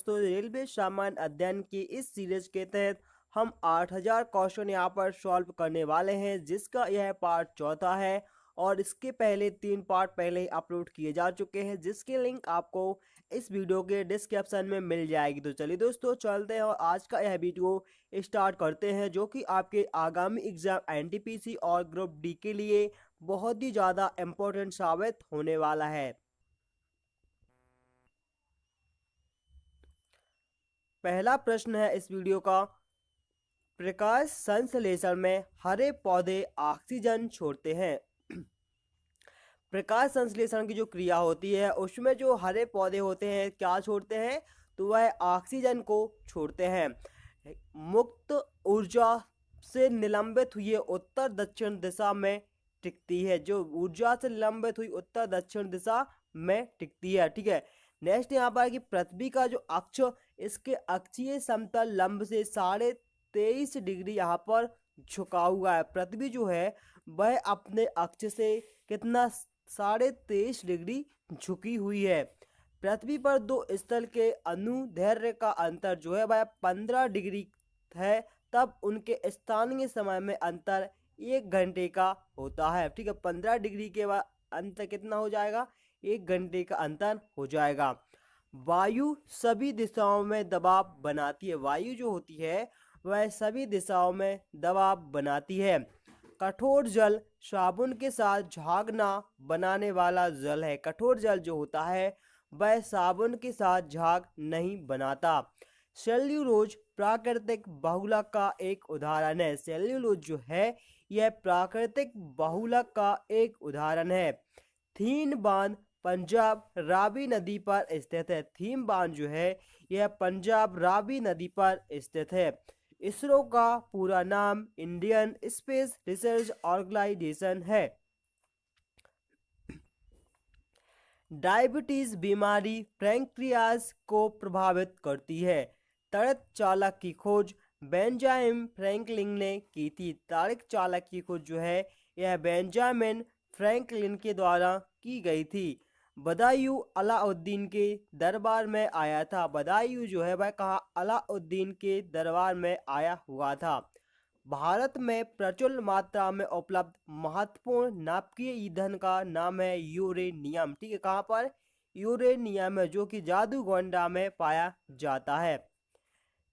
दोस्तों रेलवे सामान्य अध्ययन की इस सीरीज के तहत हम 8000 क्वेश्चन यहाँ पर सॉल्व करने वाले हैं, जिसका यह पार्ट चौथा है। और इसके पहले 3 पार्ट पहले ही अपलोड किए जा चुके हैं, जिसकी लिंक आपको इस वीडियो के डिस्क्रिप्शन में मिल जाएगी। तो चलिए दोस्तों चलते हैं और आज का यह वीडियो स्टार्ट करते हैं, जो कि आपके आगामी एग्जाम एनटीपीसी और ग्रुप डी के लिए बहुत ही ज़्यादा इम्पोर्टेंट साबित होने वाला है। पहला प्रश्न है इस वीडियो का, प्रकाश संश्लेषण में हरे पौधे ऑक्सीजन छोड़ते हैं। प्रकाश संश्लेषण की जो क्रिया होती है उसमें जो हरे पौधे होते हैं क्या छोड़ते हैं, तो वह ऑक्सीजन को छोड़ते हैं। मुक्त ऊर्जा से निलंबित हुई उत्तर दक्षिण दिशा में टिकती है, जो ऊर्जा से निलंबित हुई उत्तर दक्षिण दिशा में टिकती है। ठीक है, नेक्स्ट यहाँ पर कि पृथ्वी का जो अक्ष, इसके अक्षीय समतल लंब से 23.5 डिग्री यहाँ पर झुका हुआ है। पृथ्वी जो है वह अपने अक्ष से कितना 23.5 डिग्री झुकी हुई है। पृथ्वी पर दो स्थल के अनुदैर्ध्य का अंतर जो है वह 15 डिग्री है, तब उनके स्थानीय समय में अंतर 1 घंटे का होता है। ठीक है, 15 डिग्री के बाद अंतर कितना हो जाएगा, 1 घंटे का अंतर हो जाएगा। वायु सभी दिशाओं में दबाव बनाती है। वायु जो होती है वह सभी दिशाओं में दबाव बनाती है। कठोर जल साबुन के साथ झाग ना बनाने वाला जल है। कठोर जल जो होता है वह साबुन के साथ झाग नहीं बनाता। सेल्यूलोज प्राकृतिक बहुलक का एक उदाहरण है। सेल्यूलोज जो है यह प्राकृतिक बहुलक का एक उदाहरण है। थीन बांध पंजाब रावी नदी पर स्थित है। थीम बांध जो है यह पंजाब रावी नदी पर स्थित है। इसरो का पूरा नाम इंडियन स्पेस रिसर्च ऑर्गेनाइजेशन है। डायबिटीज बीमारी पैंक्रियाज को प्रभावित करती है। ताड़ित चालक की खोज बेंजामिन फ्रैंकलिन ने की थी। ताड़ित चालक की खोज जो है यह बेंजामिन फ्रैंकलिन के द्वारा की गई थी। बदायूं अलाउद्दीन के दरबार में आया था। बदायूं जो है वह कहाँ, अलाउद्दीन के दरबार में आया हुआ था। भारत में प्रचुर मात्रा में उपलब्ध महत्वपूर्ण नाभिकीय ईंधन का नाम है यूरेनियम। ठीक है, कहाँ पर, यूरेनियम है, जो कि जादूगोंडा में पाया जाता है।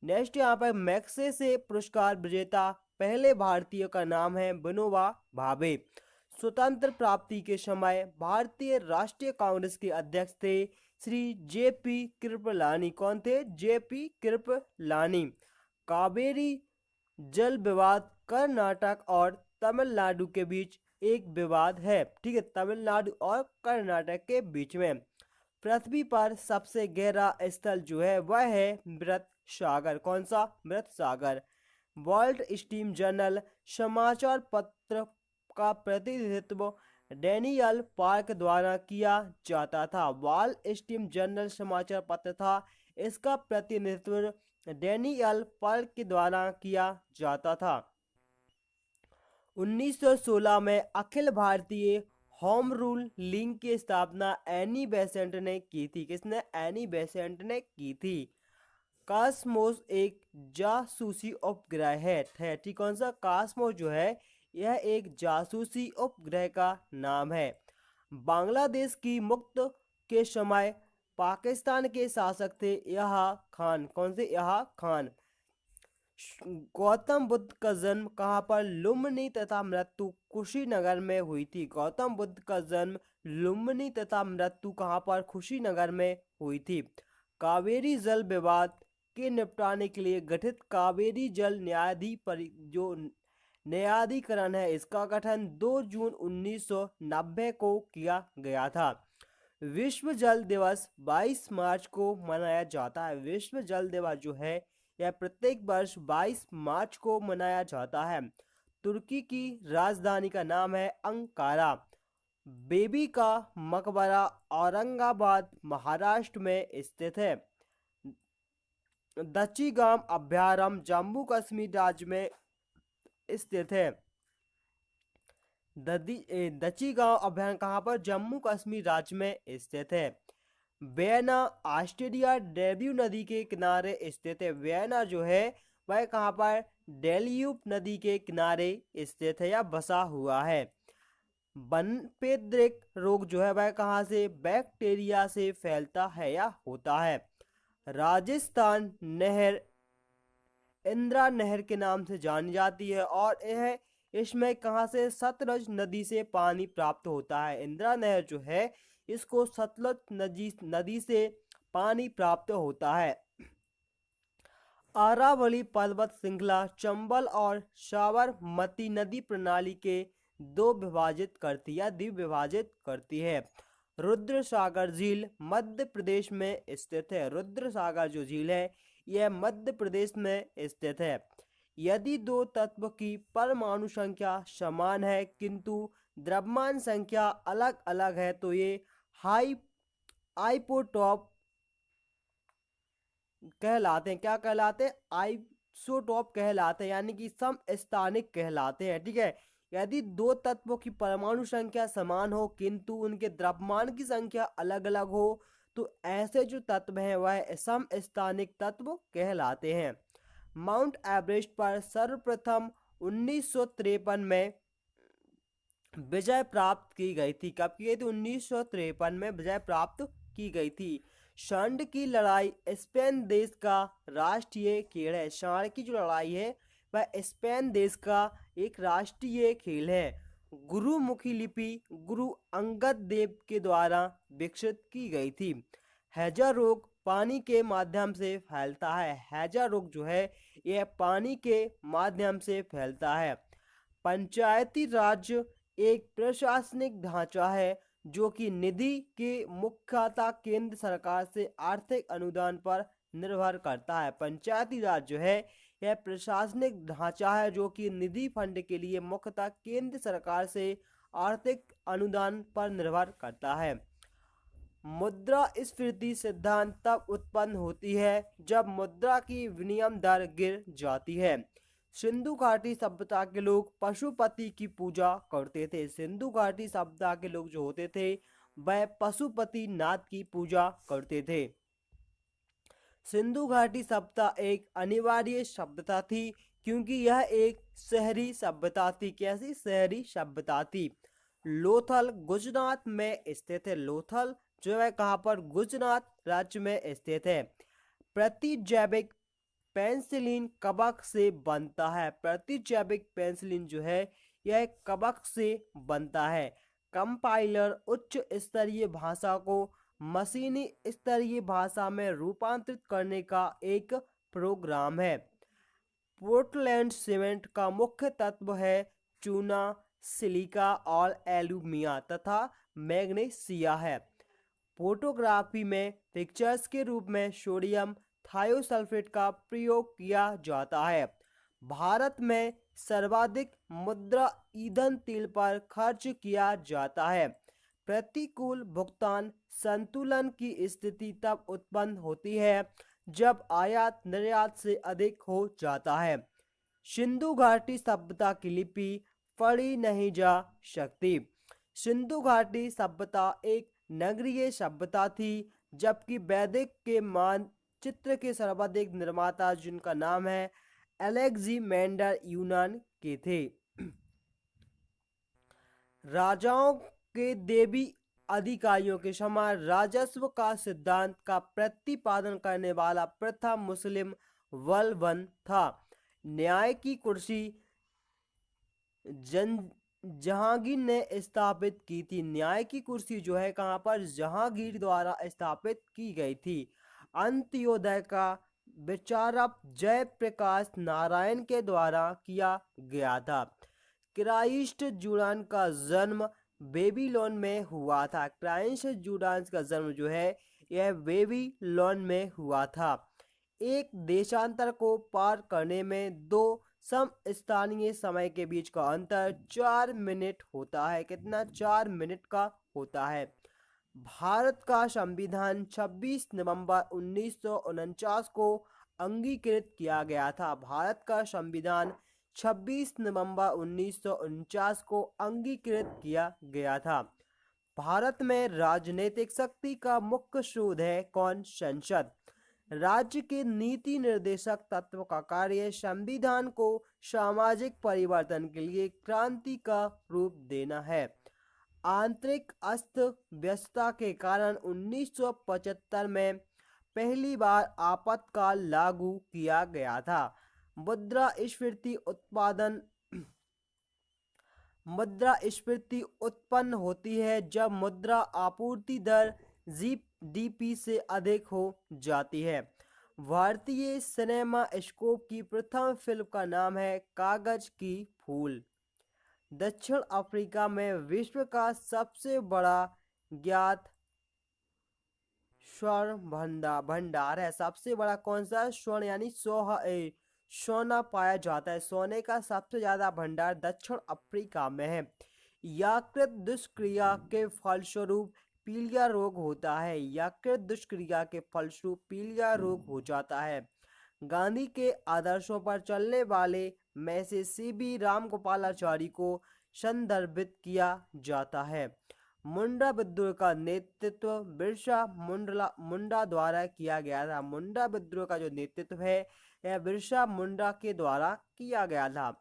नेक्स्ट यहाँ पर मैग्सेसे पुरस्कार विजेता पहले भारतीय का नाम है विनोबा भावे। स्वतंत्र प्राप्ति के समय भारतीय राष्ट्रीय कांग्रेस के अध्यक्ष थे श्री जेपी कृपलानी। कौन थे, जेपी कृपलानी। कावेरी जल विवाद कर्नाटक और तमिलनाडु के बीच एक विवाद है। ठीक है, तमिलनाडु और कर्नाटक के बीच में। पृथ्वी पर सबसे गहरा स्थल जो है वह है मृत सागर। कौन सा, मृत सागर। वर्ल्ड स्टीम जर्नल समाचार पत्र का प्रतिनिधित्व डैनियल पार्क द्वारा किया जाता था। वर्ल्ड स्टीम जर्नल समाचार पत्र था, इसका प्रतिनिधित्व डैनियल पार्क के द्वारा किया जाता था। 1916 में Akhil Bharatiya home rule league की स्थापना एनी बेसेंट ने की थी। किसने, एनी बेसेंट ने की थी। कॉस्मोस एक जासूसी उपग्रह है। ठीक, कौन सा, कॉस्मोस जो है यह एक जासूसी उपग्रह का नाम है। बांग्लादेश की मुक्त के समय पाकिस्तान के शासक थे यहा खान। कौन से, यहा खान। गौतम बुद्ध का जन्म कहाँ पर, लुम्बिनी तथा मृत्यु कुशीनगर में हुई थी। गौतम बुद्ध का जन्म लुम्बिनी तथा मृत्यु कहाँ पर, कुशीनगर में हुई थी। कावेरी जल विवाद के निपटाने के लिए गठित कावेरी जल जो न्यायाधिकरण है, इसका गठन 2 जून 1990 को किया गया था। विश्व जल दिवस 22 मार्च को मनाया जाता है। विश्व जल दिवस जो है यह प्रत्येक वर्ष 22 मार्च को मनाया जाता है। तुर्की की राजधानी का नाम है अंकारा। बेबी का मकबरा औरंगाबाद महाराष्ट्र में स्थित है। दच्चीगाम अभयारण्य जम्मू कश्मीर राज्य में स्थित है। दच्चीगांव अभयारण्य कहाँ पर, जम्मू कश्मीर राज्य में स्थित है। वियना ऑस्ट्रिया डेल्यूब नदी के किनारे स्थित है। वियना जो है वह कहाँ पर डेल्यूब नदी के किनारे स्थित है या बसा हुआ है। बनपेद्रिक रोग जो है वह कहाँ से बैक्टीरिया से फैलता है या होता है। राजस्थान नहर इंदिरा नहर के नाम से जानी जाती है और यह इसमें कहाँ से सतलज नदी से पानी प्राप्त होता है। इंदिरा नहर जो है इसको सतलज नदी से पानी प्राप्त होता है। अरावली पर्वत श्रृंखला चंबल और साबरमती नदी प्रणाली के दो विभाजित करती है द्विविभाजित करती है। रुद्र सागर झील मध्य प्रदेश में स्थित है। रुद्र सागर जो झील है यह मध्य प्रदेश में स्थित है। यदि दो तत्व की परमाणु संख्या समान है किंतु द्रव्यमान संख्या अलग अलग है तो ये हाई आइपोटॉप कहलाते हैं। क्या कहलाते हैं? आइसोटॉप कहलाते हैं, यानी कि समस्थानिक कहलाते हैं। ठीक है, यदि दो तत्वों की परमाणु संख्या समान हो किंतु उनके द्रव्यमान की संख्या अलग अलग हो तो ऐसे जो तत्व हैं वह समस्थानिक तत्व कहलाते हैं। माउंट एवरेस्ट पर सर्वप्रथम 1953 में विजय प्राप्त की गई थी। कब की गई थी? 1953 में विजय प्राप्त की गई थी। सांड की लड़ाई स्पेन देश का राष्ट्रीय खेल है। सांड की जो लड़ाई है वह स्पेन देश का एक राष्ट्रीय खेल है। गुरुमुखी लिपि गुरु अंगद देव के द्वारा विकसित की गई थी। हैजा रोग पानी के माध्यम से फैलता है। हैजा रोग जो है यह पानी के माध्यम से फैलता है। पंचायती राज एक प्रशासनिक ढांचा है जो कि निधि के मुख्यतः केंद्र सरकार से आर्थिक अनुदान पर निर्भर करता है। पंचायती राज जो है यह प्रशासनिक ढांचा है जो कि निधि फंड के लिए मुख्यतः केंद्र सरकार से आर्थिक अनुदान पर निर्भर करता है। मुद्रास्फीति सिद्धांत तब उत्पन्न होती है जब मुद्रा की विनिमय दर गिर जाती है। सिंधु घाटी सभ्यता के लोग पशुपति की पूजा करते थे। सिंधु घाटी सभ्यता के लोग जो होते थे वह पशुपति नाथ की पूजा करते थे। सिंधु घाटी सभ्यता एक अनिवार्य सभ्यता थी क्योंकि यह एक शहरी सभ्यता थी। कैसी? शहरी सभ्यता थी। लोथल गुजरात में स्थित है। लोथल जो है कहाँ पर? गुजरात राज्य में स्थित है। प्रतिजैविक पेंसिलिन कवक से बनता है। प्रतिजैविक पेंसिलिन जो है यह कवक से बनता है। कंपाइलर उच्च स्तरीय भाषा को मशीनी स्तरीय भाषा में रूपांतरित करने का एक प्रोग्राम है। पोर्टलैंड सीमेंट का मुख्य तत्व है चूना, सिलिका और एल्यूमिनियम तथा मैग्नीशिया है। फोटोग्राफी में पिक्चर्स के रूप में सोडियम थायोसल्फेट का प्रयोग किया जाता है। भारत में सर्वाधिक मुद्रा ईंधन तेल पर खर्च किया जाता है। प्रतिकूल भुगतान संतुलन की स्थिति तब उत्पन्न होती है जब आयात निर्यात से अधिक हो जाता है। सिंधु घाटी सभ्यता की लिपि पढ़ी नहीं जा सकती। सिंधु घाटी सभ्यता एक नगरीय सभ्यता थी जबकि वैदिक के मानचित्र के सर्वाधिक निर्माता जिनका नाम है अलेक्जेंडर यूनान के थे। राजाओं के देवी अधिकारियों के समान राजस्व का सिद्धांत का प्रतिपादन करने वाला प्रथम मुस्लिम बलबन था। न्याय की कुर्सी जहांगीर ने स्थापित की थी। न्याय की कुर्सी जो है कहाँ पर? जहांगीर द्वारा स्थापित की गई थी। अंत्योदय का विचारक जयप्रकाश नारायण के द्वारा किया गया था। क्राइस्ट जूडान का जन्म बेबीलोन में हुआ था। क्राइस्ट जूडान का जन्म जो है यह बेबीलोन में हुआ था। एक देशांतर को पार करने में दो समस्थानीय समय के बीच का अंतर 4 मिनट होता है। कितना? 4 मिनट का होता है। भारत का संविधान 26 नवंबर 1949 को अंगीकृत किया गया था। भारत का संविधान 26 नवंबर 1949 को अंगीकृत किया गया था। भारत में राजनीतिक शक्ति का मुख्य स्रोत है कौन? संसद। राज्य के नीति निर्देशक तत्व का कार्य संविधान को सामाजिक परिवर्तन के लिए क्रांति का रूप देना है। आंतरिक अस्त व्यस्तता के कारण 1975 में पहली बार आपातकाल लागू किया गया था। मुद्रास्फीति उत्पन्न होती है जब मुद्रा आपूर्ति दर जीडीपी से अधिक हो जाती है। भारतीय सिनेमा स्कोप की प्रथम फिल्म का नाम है कागज की फूल। दक्षिण अफ्रीका में विश्व का सबसे बड़ा ज्ञात स्वर्ण भंडार है। सबसे बड़ा कौन सा? स्वर्ण यानी सोना पाया जाता है। सोने का सबसे ज्यादा भंडार दक्षिण अफ्रीका में है। यकृत दुष्क्रिया के फलस्वरूप पीलिया रोग होता है। यकृत दुष्क्रिया के फलस्वरूप पीलिया रोग हो जाता है। गांधी के आदर्शों पर चलने वाले में से सीबी रामगोपालाचारी को संदर्भित किया जाता है। मुंडा विद्रोह का नेतृत्व बिरसा मुंडा द्वारा किया गया था। मुंडा विद्रोह का जो नेतृत्व है यह बिरसा मुंडा के द्वारा किया गया था।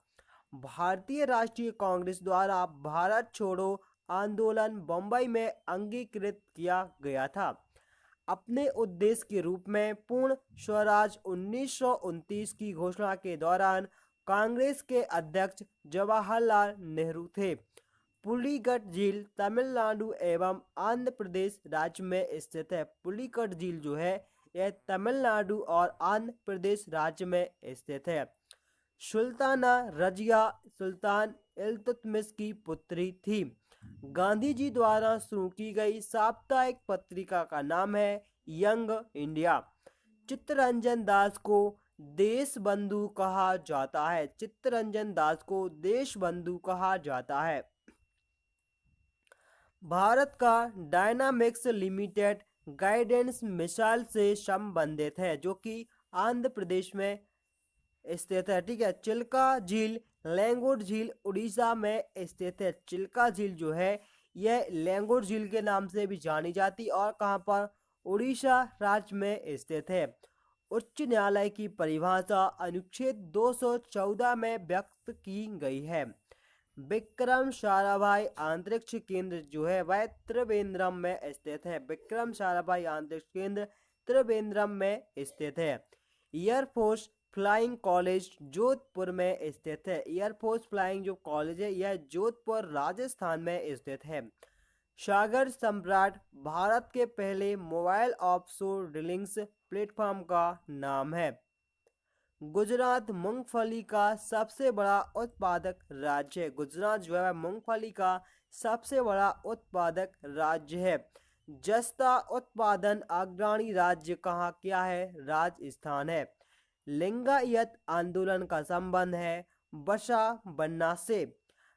भारतीय राष्ट्रीय कांग्रेस द्वारा भारत छोड़ो आंदोलन बंबई में अंगीकृत किया गया था। अपने उद्देश्य के रूप में पूर्ण स्वराज 1929 की घोषणा के दौरान कांग्रेस के अध्यक्ष जवाहरलाल नेहरू थे। पुलिकट झील तमिलनाडु एवं आंध्र प्रदेश राज्य में स्थित है। पुलिकट झील जो है यह तमिलनाडु और आंध्र प्रदेश राज्य में स्थित है। सुल्ताना रजिया सुल्तान इल्तुतमिश की पुत्री थी। गांधी जी द्वारा शुरू की गई साप्ताहिक पत्रिका का नाम है यंग इंडिया। चित्तरंजन दास को देश बंधु कहा जाता है। चित्तरंजन दास को देश बंधु कहा जाता है। भारत का डायनामिक्स लिमिटेड गाइडेंस मिसाइल से संबंधित है जो कि आंध्र प्रदेश में स्थित है। ठीक है। चिल्का झील लैंगुर झील उड़ीसा में स्थित है। चिल्का झील जो है यह लैंगुर झील के नाम से भी जानी जाती और कहां पर? उड़ीसा राज्य में स्थित है। उच्च न्यायालय की परिभाषा अनुच्छेद 214 में व्यक्त की गई है। विक्रम साराभाई अंतरिक्ष केंद्र जो है वह त्रिवेंद्रम में स्थित है। विक्रम साराभाई अंतरिक्ष केंद्र त्रिवेंद्रम में स्थित है। एयरफोर्स फ्लाइंग कॉलेज जोधपुर में स्थित है। एयरफोर्स फ्लाइंग जो कॉलेज है यह जोधपुर राजस्थान में स्थित है। सागर सम्राट भारत के पहले मोबाइल ऑफशोर ड्रिलिंग्स प्लेटफॉर्म का नाम है। गुजरात मूंगफली का सबसे बड़ा उत्पादक राज्य है। गुजरात जो है मूंगफली का सबसे बड़ा उत्पादक राज्य है। जस्ता उत्पादन अग्रणी राज्य कहाँ क्या है? राजस्थान है। लिंगायत आंदोलन का संबंध है बसा बन्ना से।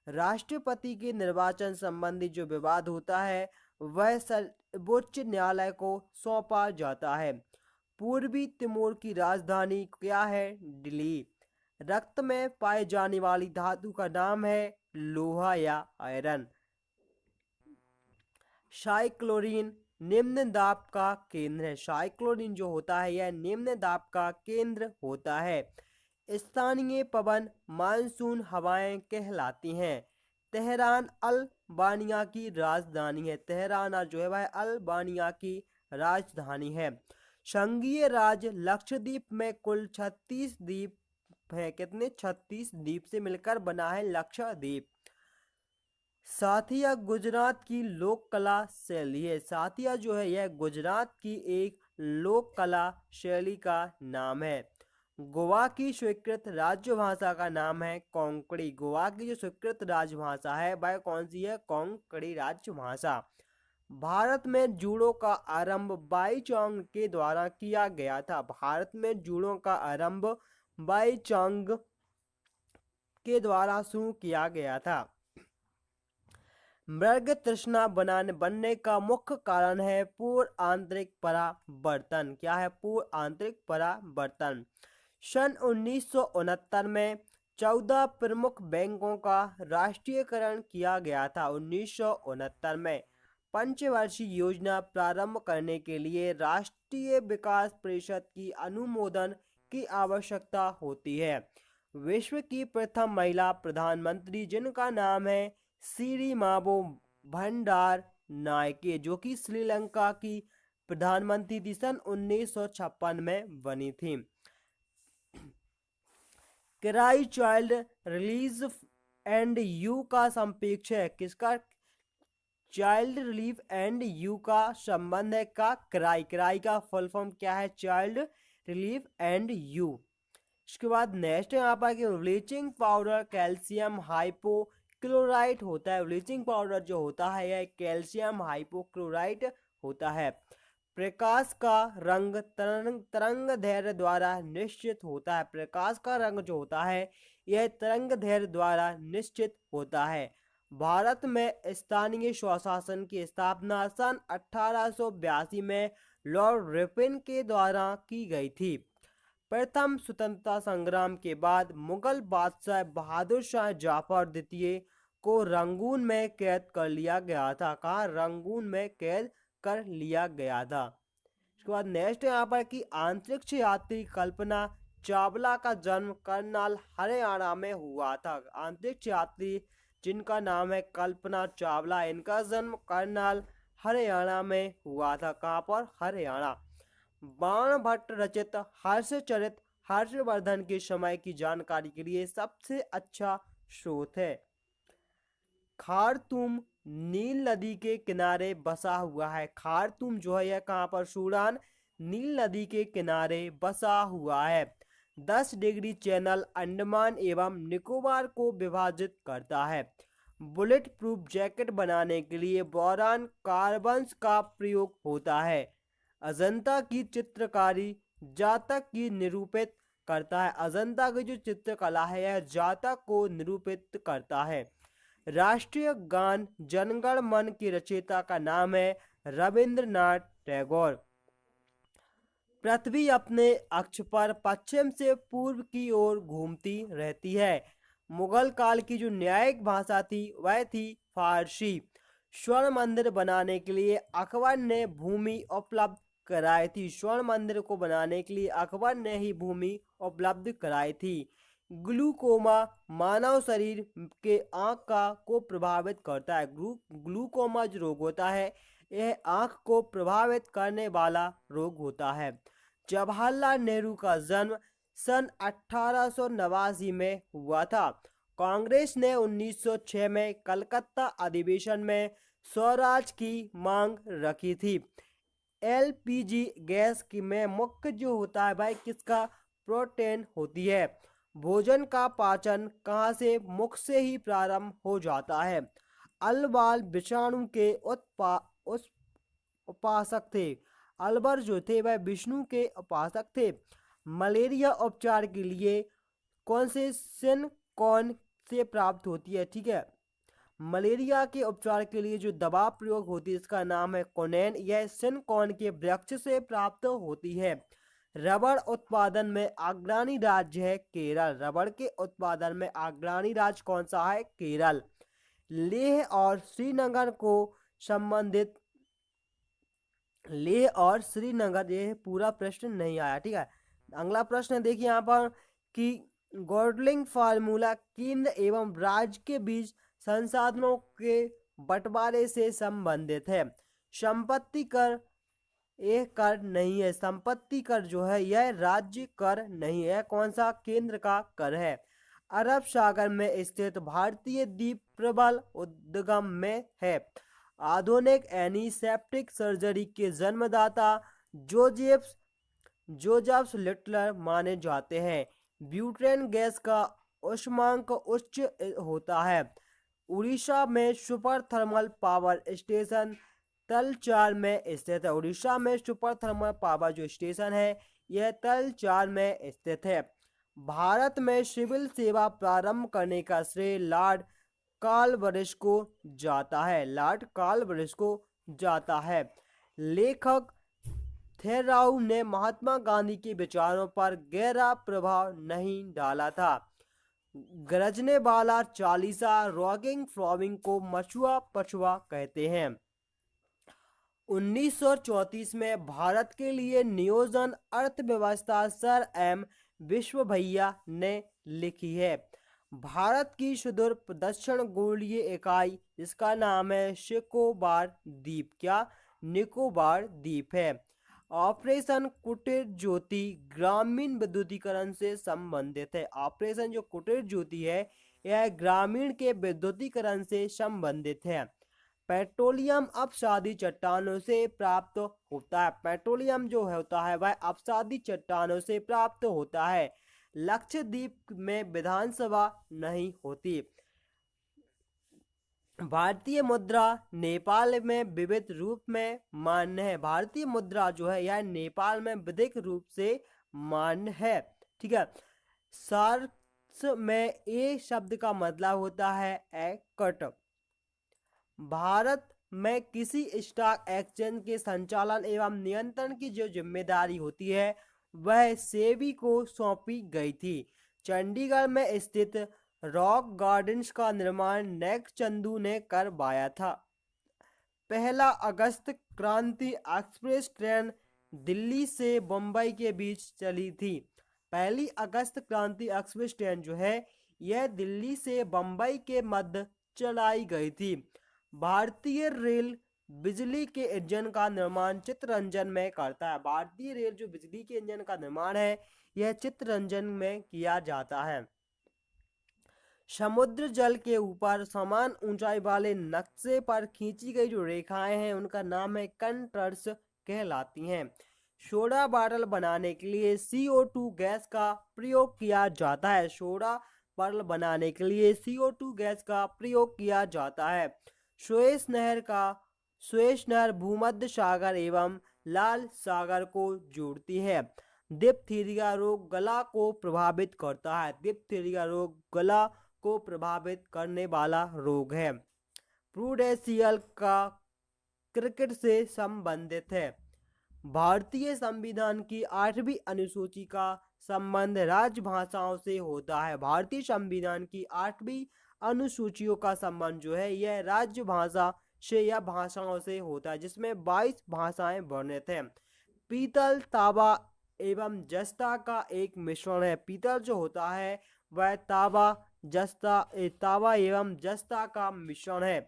राष्ट्रपति के निर्वाचन संबंधी जो विवाद होता है वह सर्वोच्च न्यायालय को सौंपा जाता है। पूर्वी तिमोर की राजधानी क्या है? दिल्ली। रक्त में पाए जाने वाली धातु का नाम है लोहा या आयरन। साइक्लोरीन निम्न दाब का केंद्र है। साइक्लोरीन जो होता है यह निम्न दाब का केंद्र होता है। स्थानीय पवन मानसून हवाएं कहलाती हैं। तेहरान अल्बानिया की राजधानी है। तेहरान जो है वह अल्बानिया की राजधानी है। संघीय राज्य लक्षद्वीप में कुल 36 द्वीप है। कितने? 36 द्वीप से मिलकर बना है लक्षद्वीप। साथिया गुजरात की लोक कला शैली है। साथिया जो है यह गुजरात की एक लोक कला शैली का नाम है। गोवा की स्वीकृत राजभाषा का नाम है कोंकणी। गोवा की जो स्वीकृत राजभाषा है वह कौन सी है? कोंकणी राजभाषा। भारत में जूडो का आरंभ बाई चोंग के द्वारा किया गया था। भारत में जूडो का आरंभ बाई चोंग के द्वारा शुरू किया गया था। मृग तृष्णा बनने का मुख्य कारण है पूर्ण आंतरिक परावर्तन। क्या है? पूर्ण आंतरिक परावर्तन। सन 1969 में 14 प्रमुख बैंकों का राष्ट्रीयकरण किया गया था। 1969 में पंचवर्षीय योजना प्रारंभ करने के लिए राष्ट्रीय विकास परिषद की अनुमोदन की आवश्यकता होती है। विश्व की प्रथम महिला प्रधानमंत्री जिनका नाम है सिरिमाबो भंडार नायके, जो कि श्रीलंका की प्रधानमंत्री थी, सन 1956 में बनी थी। Cry child release and you का संपेक्ष है किसका? चाइल्ड रिलीफ एंड यू का संबंध है का क्राई। क्राई का फुल फॉर्म क्या है? Child relief and you. इसके बाद नेक्स्ट यहाँ पर कि ब्लीचिंग पाउडर कैल्शियम हाइपोक्लोराइट होता है। ब्लीचिंग पाउडर जो होता है यह कैल्शियम हाइपोक्लोराइट होता है। प्रकाश का रंग तरंग दैर्घ्य द्वारा निश्चित होता है। प्रकाश का रंग जो होता है यह तरंग दैर्घ्य द्वारा निश्चित होता है। भारत में स्थानीय स्वशासन की स्थापना सन 1882 में लॉर्ड रिपन के द्वारा की गई थी। प्रथम स्वतंत्रता संग्राम के बाद मुगल बादशाह बहादुर शाह जाफर द्वितीय को रंगून में कैद कर लिया गया था। कहाँ? रंगून में कैद कर लिया गया था। इसके बाद नेक्स्ट यहाँ पर कि अंतरिक्ष यात्री कल्पना चावला का जन्म करनाल हरियाणा में हुआ था। अंतरिक्ष यात्री जिनका नाम है कल्पना चावला, इनका जन्म करनाल हरियाणा में हुआ था। कहाँ पर? हरियाणा। बाणभट्ट रचित हर्षचरित हर्षवर्धन के समय की जानकारी के लिए सबसे अच्छा स्रोत है। खार्तूम नील नदी के किनारे बसा हुआ है। खार्तूम जो है यह कहाँ पर? सूडान, नील नदी के किनारे बसा हुआ है। 10 डिग्री चैनल अंडमान एवं निकोबार को विभाजित करता है। बुलेट प्रूफ जैकेट बनाने के लिए बोरान कार्बन्स का प्रयोग होता है। अजंता की चित्रकारी जातक की निरूपित करता है। अजंता की जो चित्रकला है यह जातक को निरूपित करता है। राष्ट्रीय गान जनगण मन के रचयिता का नाम है रविंद्रनाथ टैगोर। पृथ्वी अपने अक्ष पर पश्चिम से पूर्व की ओर घूमती रहती है। मुगल काल की जो न्यायिक भाषा थी वह थी फारसी। स्वर्ण मंदिर बनाने के लिए अकबर ने भूमि उपलब्ध कराई थी। स्वर्ण मंदिर को बनाने के लिए अकबर ने ही भूमि उपलब्ध कराई थी। ग्लूकोमा मानव शरीर के आँख को प्रभावित करता है। ग्लूकोमा जो रोग होता है यह आँख को प्रभावित करने वाला रोग होता है। जवाहरलाल नेहरू का जन्म सन 1889 में हुआ था। कांग्रेस ने 1906 में कलकत्ता अधिवेशन में स्वराज की मांग रखी थी। एलपीजी गैस की में मुख्य जो होता है भाई किसका? प्रोटीन होती है। भोजन का पाचन कहाँ से? मुख से ही प्रारंभ हो जाता है। अलबाल विषाणु के उपासक थे। अलबर जो थे वह विष्णु के उपासक थे। मलेरिया उपचार के लिए कौन से सिनकॉन से प्राप्त होती है? ठीक है, मलेरिया के उपचार के लिए जो दवा प्रयोग होती है इसका नाम है कोनेन। यह सिनकॉन के वृक्ष से प्राप्त होती है। रबड़ उत्पादन में अग्रणी राज्य है केरल। रबड़ के उत्पादन में अग्रणी राज्य कौन सा है? केरल। लेह और श्रीनगर को संबंधित, लेह और श्रीनगर, ये पूरा प्रश्न नहीं आया। ठीक है, अगला प्रश्न देखिए यहाँ पर कि गॉडलिंग फार्मूला केंद्र एवं राज्य के बीच संसाधनों के बंटवारे से संबंधित है। संपत्ति कर यह कर नहीं है। संपत्ति कर जो है यह राज्य कर नहीं है। कौन सा? केंद्र का कर है। अरब सागर में स्थित भारतीय द्वीप प्रबल उद्गम में है। आधुनिक एनीसेप्टिक सर्जरी के जन्मदाता जोसेफ लिटलर माने जाते हैं। ब्यूटेन गैस का ऊष्मांक उच्च होता है। उड़ीसा में सुपर थर्मल पावर स्टेशन तलचार में स्थित है। उड़ीसा में सुपर थर्मल पावर जो स्टेशन है यह तलचार में स्थित है। भारत में सिविल सेवा प्रारंभ करने का श्रेय लॉर्ड कॉर्नवालिस को जाता है। लॉर्ड कॉर्नवालिस को जाता है। लेखक थेराउ ने महात्मा गांधी के विचारों पर गहरा प्रभाव नहीं डाला था। गरजने वाला चालीसा रॉकिंग फ्लॉविंग को मछुआ पछुआ कहते हैं। 1934 में भारत के लिए नियोजन अर्थव्यवस्था सर एम विश्वभैया ने लिखी है। भारत की सुदूर दक्षिण गोलीय इकाई जिसका नाम है निकोबार द्वीप, क्या निकोबार द्वीप है। ऑपरेशन कुटीर ज्योति ग्रामीण विद्युतीकरण से संबंधित है। ऑपरेशन जो कुटीर ज्योति है यह ग्रामीण के विद्युतीकरण से संबंधित है। पेट्रोलियम अपसादी चट्टानों से प्राप्त होता है। पेट्रोलियम जो होता है वह अपसादी चट्टानों से प्राप्त होता है। लक्षद्वीप में विधानसभा नहीं होती। भारतीय मुद्रा नेपाल में विविध रूप में मान्य है। भारतीय मुद्रा जो है यह नेपाल में विधिक रूप से मान्य है। ठीक है। सार्स में ए शब्द का मतलब होता है एकट। भारत में किसी स्टॉक एक्सचेंज के संचालन एवं नियंत्रण की जो जिम्मेदारी होती है वह सेबी को सौंपी गई थी। चंडीगढ़ में स्थित रॉक गार्डन्स का निर्माण नेक चंदू ने करवाया था। 1 अगस्त क्रांति एक्सप्रेस ट्रेन दिल्ली से बम्बई के बीच चली थी। 1 अगस्त क्रांति एक्सप्रेस ट्रेन जो है यह दिल्ली से बम्बई के मध्य चलाई गई थी। भारतीय रेल बिजली के इंजन का निर्माण चित्तरंजन में करता है। भारतीय रेल जो बिजली के इंजन का निर्माण है यह चित्तरंजन में किया जाता है। समुद्र जल के ऊपर समान ऊंचाई वाले नक्शे पर खींची गई जो रेखाएं हैं उनका नाम है कंटर्स कहलाती हैं। सोडा बॉटल बनाने के लिए CO2 गैस का प्रयोग किया जाता है। सोडा बॉटल बनाने के लिए CO2 गैस का प्रयोग किया जाता है। सुएज नहर भूमध्य सागर एवं लाल सागर को जोड़ती है। डिप्थीरिया रोग गला को प्रभावित करता है। डिप्थीरिया रोग गला को प्रभावित करने वाला रोग है। प्रूडेंशियल का क्रिकेट से संबंधित है। भारतीय संविधान की 8वीं अनुसूची का संबंध राजभाषाओं से होता है। भारतीय संविधान की 8वीं अनुसूचियों का संबंध जो है यह राज्य भाषा से या भाषाओं से होता है जिसमें 22 भाषाएं वर्णित हैं। पीतल तांबा एवं जस्ता का एक मिश्रण है। पीतल जो होता है वह तांबा एवं जस्ता का मिश्रण है।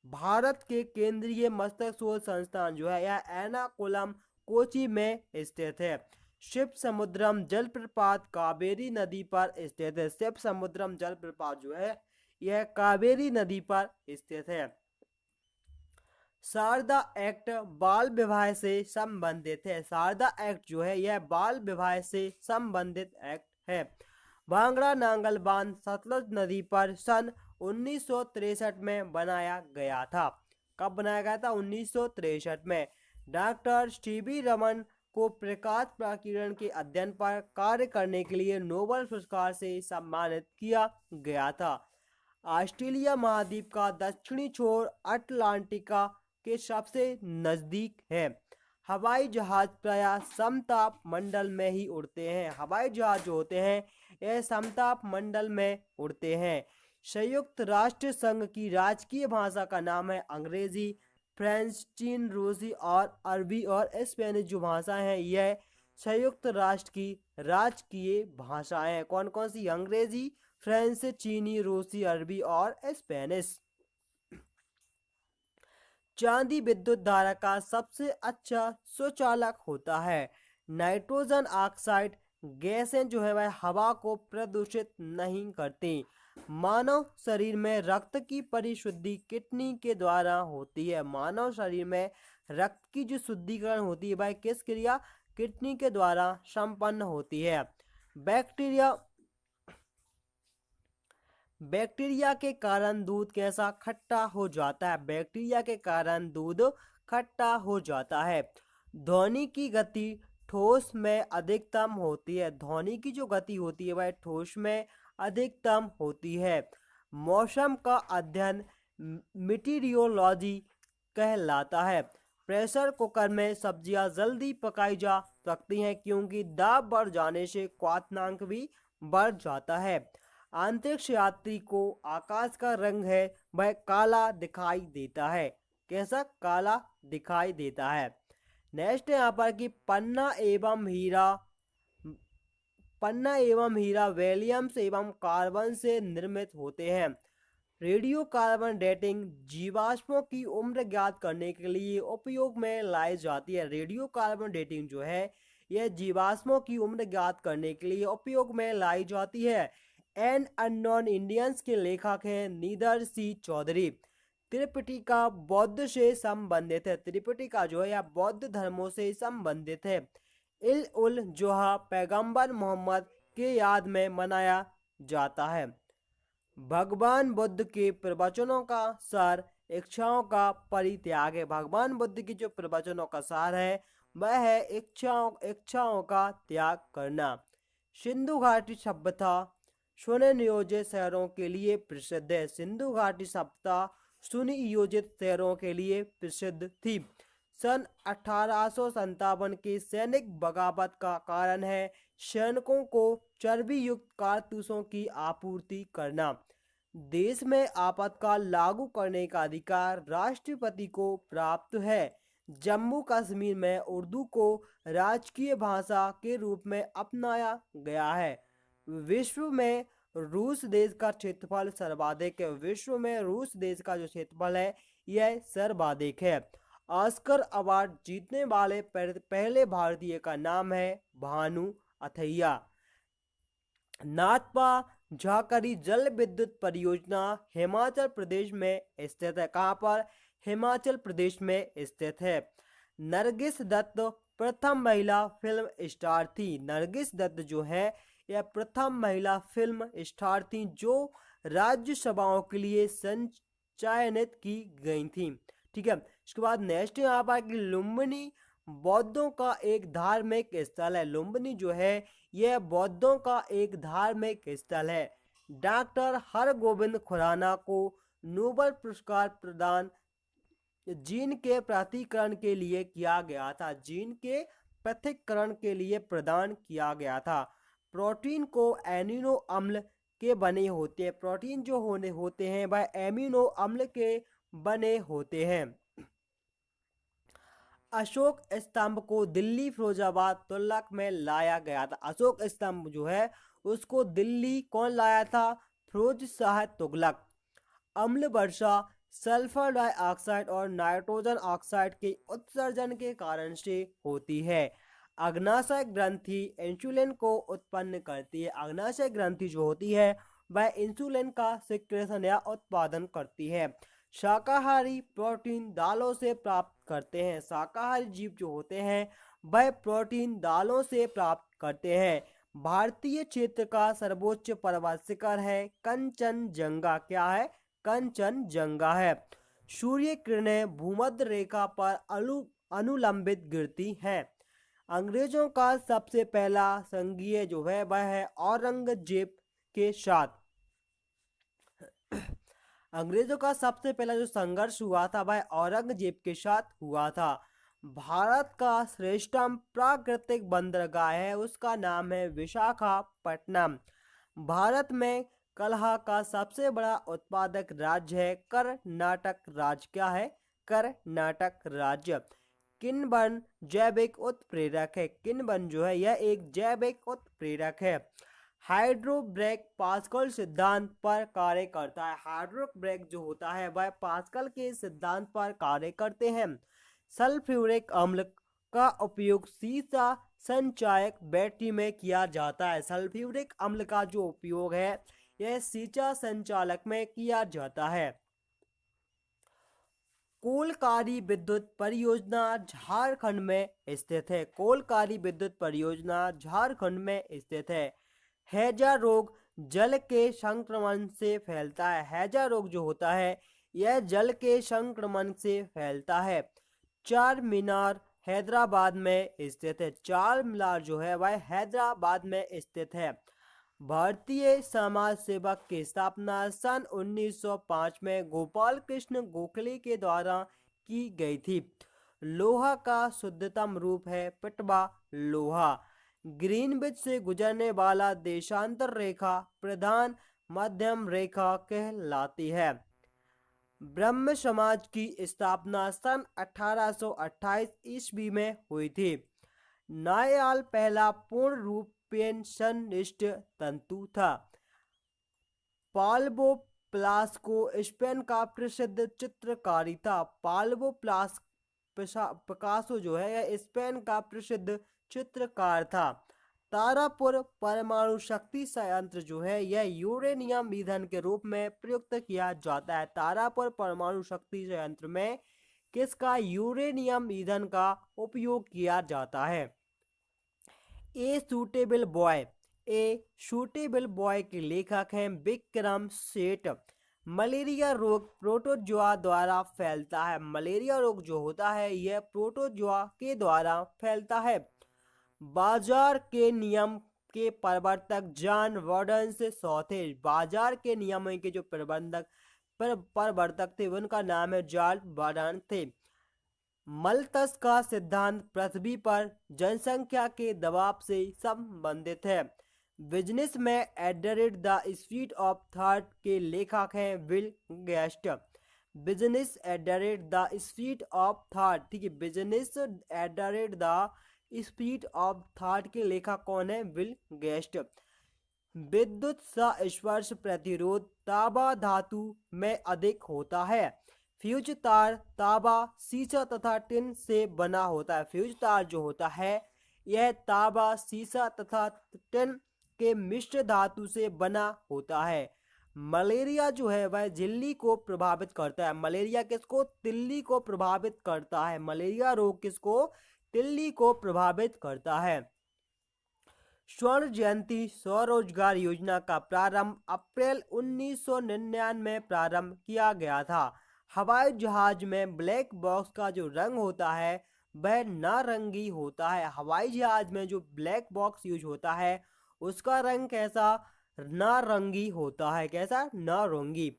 भारत के केंद्रीय मत्स्य शोध संस्थान जो है यह एर्नाकुलम कोची में स्थित है। शिव समुद्रम जलप्रपात कावेरी नदी पर स्थित है। शिव समुद्रम जलप्रपात जो है यह कावेरी नदी पर स्थित है। शारदा एक्ट बाल विवाह से संबंधित है। शारदा एक्ट जो है यह बाल विवाह से संबंधित एक्ट है। भांगड़ा नांगल बांध सतलुज नदी पर सन 1963 में बनाया गया था। कब बनाया गया था? 1963 में। डॉक्टर सीवी रमन को प्रकाश प्रकीर्णन के अध्ययन पर कार्य करने के लिए नोबेल पुरस्कार से सम्मानित किया गया था। ऑस्ट्रेलिया महाद्वीप का दक्षिणी छोर अटलांटिका के सबसे नजदीक है। हवाई जहाज प्रायः समताप मंडल में ही उड़ते हैं। हवाई जहाज जो होते हैं यह समताप मंडल में उड़ते हैं। संयुक्त राष्ट्र संघ की राजकीय भाषा का नाम है अंग्रेजी, फ्रेंच, चीन, रूसी और अरबी और स्पेनिश जो भाषाएं हैं यह संयुक्त राष्ट्र की राजकीय भाषाएं हैं। कौन कौन सी? अंग्रेजी, फ्रेंच, चीनी, रूसी, अरबी और स्पेनिश। चांदी विद्युत धारा का सबसे अच्छा सुचालक होता है। नाइट्रोजन ऑक्साइड गैसें जो है वह हवा को प्रदूषित नहीं करती। मानव शरीर में रक्त की परिशुद्धि किडनी के द्वारा होती है। मानव शरीर में रक्त की जो शुद्धिकरण होती है वह किस क्रिया? किडनी के द्वारा संपन्न होती है। बैक्टीरिया के कारण दूध कैसा? खट्टा हो जाता है। बैक्टीरिया के कारण दूध खट्टा हो जाता है। ध्वनि की गति ठोस में अधिकतम होती है। ध्वनि की जो गति होती है वह ठोस में अधिकतम होती है। मौसम का अध्ययन मीटीरियोलॉजी कहलाता है। प्रेशर कुकर में सब्जियां जल्दी पकाई जा सकती हैं क्योंकि दाब बढ़ जाने से क्वथनांक भी बढ़ जाता है। अंतरिक्ष यात्री को आकाश का रंग है वह काला दिखाई देता है। कैसा काला दिखाई देता है। नेक्स्ट यहाँ पर कि पन्ना एवं हीरा वैलियम्स एवं कार्बन से निर्मित होते हैं। रेडियो कार्बन डेटिंग जीवाश्मों की उम्र ज्ञात करने के लिए उपयोग में लाई जाती है। रेडियो कार्बन डेटिंग जो है यह जीवाश्मों की उम्र ज्ञात करने के लिए उपयोग में लाई जाती है। एन अननोन इंडियंस के लेखक हैं नीदर सी चौधरी। त्रिपिटिका बौद्ध से संबंधित है। त्रिपिटिका जो है यह बौद्ध धर्मों से संबंधित है। इल उल जोहा पैगंबर मोहम्मद के याद में मनाया जाता है। भगवान बुद्ध के प्रवचनों का सार इच्छाओं का परित्याग है। भगवान बुद्ध की जो प्रवचनों का सार है वह है इच्छाओं का त्याग करना। सिंधु घाटी सभ्यता सुनियोजित शहरों के लिए प्रसिद्ध है। सिंधु घाटी सभ्यता सुनियोजित शहरों के लिए प्रसिद्ध थी। सन 1857 की सैनिक बगावत का कारण है सैनिकों को चर्बी युक्त कारतूसों की आपूर्ति करना। देश में आपातकाल लागू करने का अधिकार राष्ट्रपति को प्राप्त है। जम्मू कश्मीर में उर्दू को राजकीय भाषा के रूप में अपनाया गया है। विश्व में रूस देश का क्षेत्रफल सर्वाधिक है। विश्व में रूस देश का जो क्षेत्रफल है यह सर्वाधिक है। ऑस्कर अवार्ड जीतने वाले पहले भारतीय का नाम है भानु अथैया। नाथपा झाकरी जल विद्युत परियोजना हिमाचल प्रदेश में स्थित है। कहाँ पर? हिमाचल प्रदेश में स्थित है। नरगिस दत्त प्रथम महिला फिल्म स्टार थी। नरगिस दत्त जो है यह प्रथम महिला फिल्म स्टार थी जो राज्यसभाओं के लिए संचयनित की गई थी। ठीक है। इसके बाद नेक्स्ट यहाँ पर कि लुम्बिनी बौद्धों का एक धार्मिक स्थल है। लुम्बिनी जो है यह बौद्धों का एक धार्मिक स्थल है। डॉक्टर हरगोविंद खुराना को नोबेल पुरस्कार प्रदान जीन के पृथक्करण के लिए किया गया था। जीन के पृथक्करण के लिए प्रदान किया गया था। प्रोटीन को एमिनो अम्ल के बने होते हैं। प्रोटीन जो होते हैं वह एमिनो अम्ल के बने होते हैं। अशोक स्तंभ को दिल्ली फिरोजाबाद तुगलक में लाया गया था। अशोक स्तंभ जो है उसको दिल्ली कौन लाया था? फिरोज शाह तुगलक। अम्ल वर्षा सल्फर डाइऑक्साइड और नाइट्रोजन ऑक्साइड के उत्सर्जन के कारण से होती है। अग्नाशय ग्रंथि इंसुलिन को उत्पन्न करती है। अग्नाशय ग्रंथि जो होती है वह इंसुलिन का सिक्रेशन या उत्पादन करती है। शाकाहारी प्रोटीन दालों से प्राप्त करते हैं। शाकाहारी जीव जो होते हैं वह प्रोटीन दालों से प्राप्त करते हैं। भारतीय क्षेत्र का सर्वोच्च पर्वत शिखर है कंचनजंगा। क्या है? कंचनजंगा है। सूर्य किरणें भूमध्य रेखा पर अनुलंबित गिरती हैं। अंग्रेजों का सबसे पहला संघीय जो है वह है औरंगजेब के साथ। अंग्रेजों का सबसे पहला जो संघर्ष हुआ था वह औरंगजेब के साथ हुआ था। भारत का श्रेष्ठतम प्राकृतिक बंदरगाह है उसका नाम है विशाखापट्टनम। भारत में कलह का सबसे बड़ा उत्पादक राज्य है कर्नाटक राज्य। क्या है? कर्नाटक राज्य। किण्वन जैविक उत्प्रेरक है। किण्वन जो है यह एक जैविक उत्प्रेरक है। हाइड्रोब्रेक पास्कल सिद्धांत पर कार्य करता है। हाइड्रोब्रेक जो होता है वह पास्कल के सिद्धांत पर कार्य करते हैं। सल्फ्यूरिक अम्ल का उपयोग सीसा संचायक बैटरी में किया जाता है। सल्फ्यूरिक अम्ल का जो उपयोग है यह सीसा संचालक में किया जाता है। कोलकारी विद्युत परियोजना झारखंड में स्थित है। कोलकारी विद्युत परियोजना झारखंड में स्थित है। हैजा रोग जल के संक्रमण से फैलता है। हैजा रोग जो होता है यह जल के संक्रमण से फैलता है। चार मीनार हैदराबाद में स्थित है। चार मीनार जो है वह हैदराबाद में स्थित है। भारतीय समाज सेवक की स्थापना सन 1905 में गोपाल कृष्ण गोखले के द्वारा की गई थी। लोहा का शुद्धतम रूप है पिटवा लोहा। ग्रीनविच से गुजरने वाला देशांतर रेखा प्रधान मध्यम रेखा कहलाती है। ब्रह्म समाज की स्थापना सन 1828 ईस्वी में हुई थी। नाययाल पहला पूर्ण रूप पेंशनिस्ट तंतु था। पाल्वो प्लास्को स्पेन का प्रसिद्ध चित्रकारी था। पाल्वो पिकासो जो है यह स्पेन का प्रसिद्ध चित्रकार था। तारापुर परमाणु शक्ति संयंत्र जो है यह यूरेनियम ईंधन के रूप में प्रयुक्त किया जाता है। तारापुर परमाणु शक्ति संयंत्र में किसका यूरेनियम ईंधन का उपयोग किया जाता है। ए सूटेबल बॉय के लेखक हैं विक्रम सेठ। मलेरिया रोग प्रोटोजोआ द्वारा फैलता है। मलेरिया रोग जो होता है यह प्रोटोजोआ के द्वारा फैलता है। बाजार के नियम के प्रवर्तक जॉन वार्डन्स शॉ थे। बाजार के नियमों के जो प्रवर्तक थे उनका नाम है जॉन वार्डन थे। मलथस का सिद्धांत पृथ्वी पर जनसंख्या के दबाव से संबंधित है। बिजनेस में द स्पीड ऑफ थॉट के लेखक हैं will guest. Business the speed of thought, ठीक है, business the speed of thought के लेखक कौन है, विल गेस्ट। विद्युत स्पर्श प्रतिरोध तांबा धातु में अधिक होता है। फ्यूज तार तांबा, सीसा तथा टिन से बना होता है। फ्यूज तार जो होता है यह तांबा, सीसा तथा टिन के मिश्र धातु से बना होता है। मलेरिया जो है वह झिल्ली को प्रभावित करता है। मलेरिया किसको, तिल्ली को प्रभावित करता है। मलेरिया रोग किसको, तिल्ली को प्रभावित करता है। स्वर्ण जयंती स्वरोजगार योजना का प्रारंभ अप्रैल 1999 में प्रारंभ किया गया था। हवाई जहाज में ब्लैक बॉक्स का जो रंग होता है वह नारंगी होता है। हवाई जहाज में जो ब्लैक बॉक्स यूज होता है उसका रंग कैसा, नारंगी होता है। कैसा, नारंगी।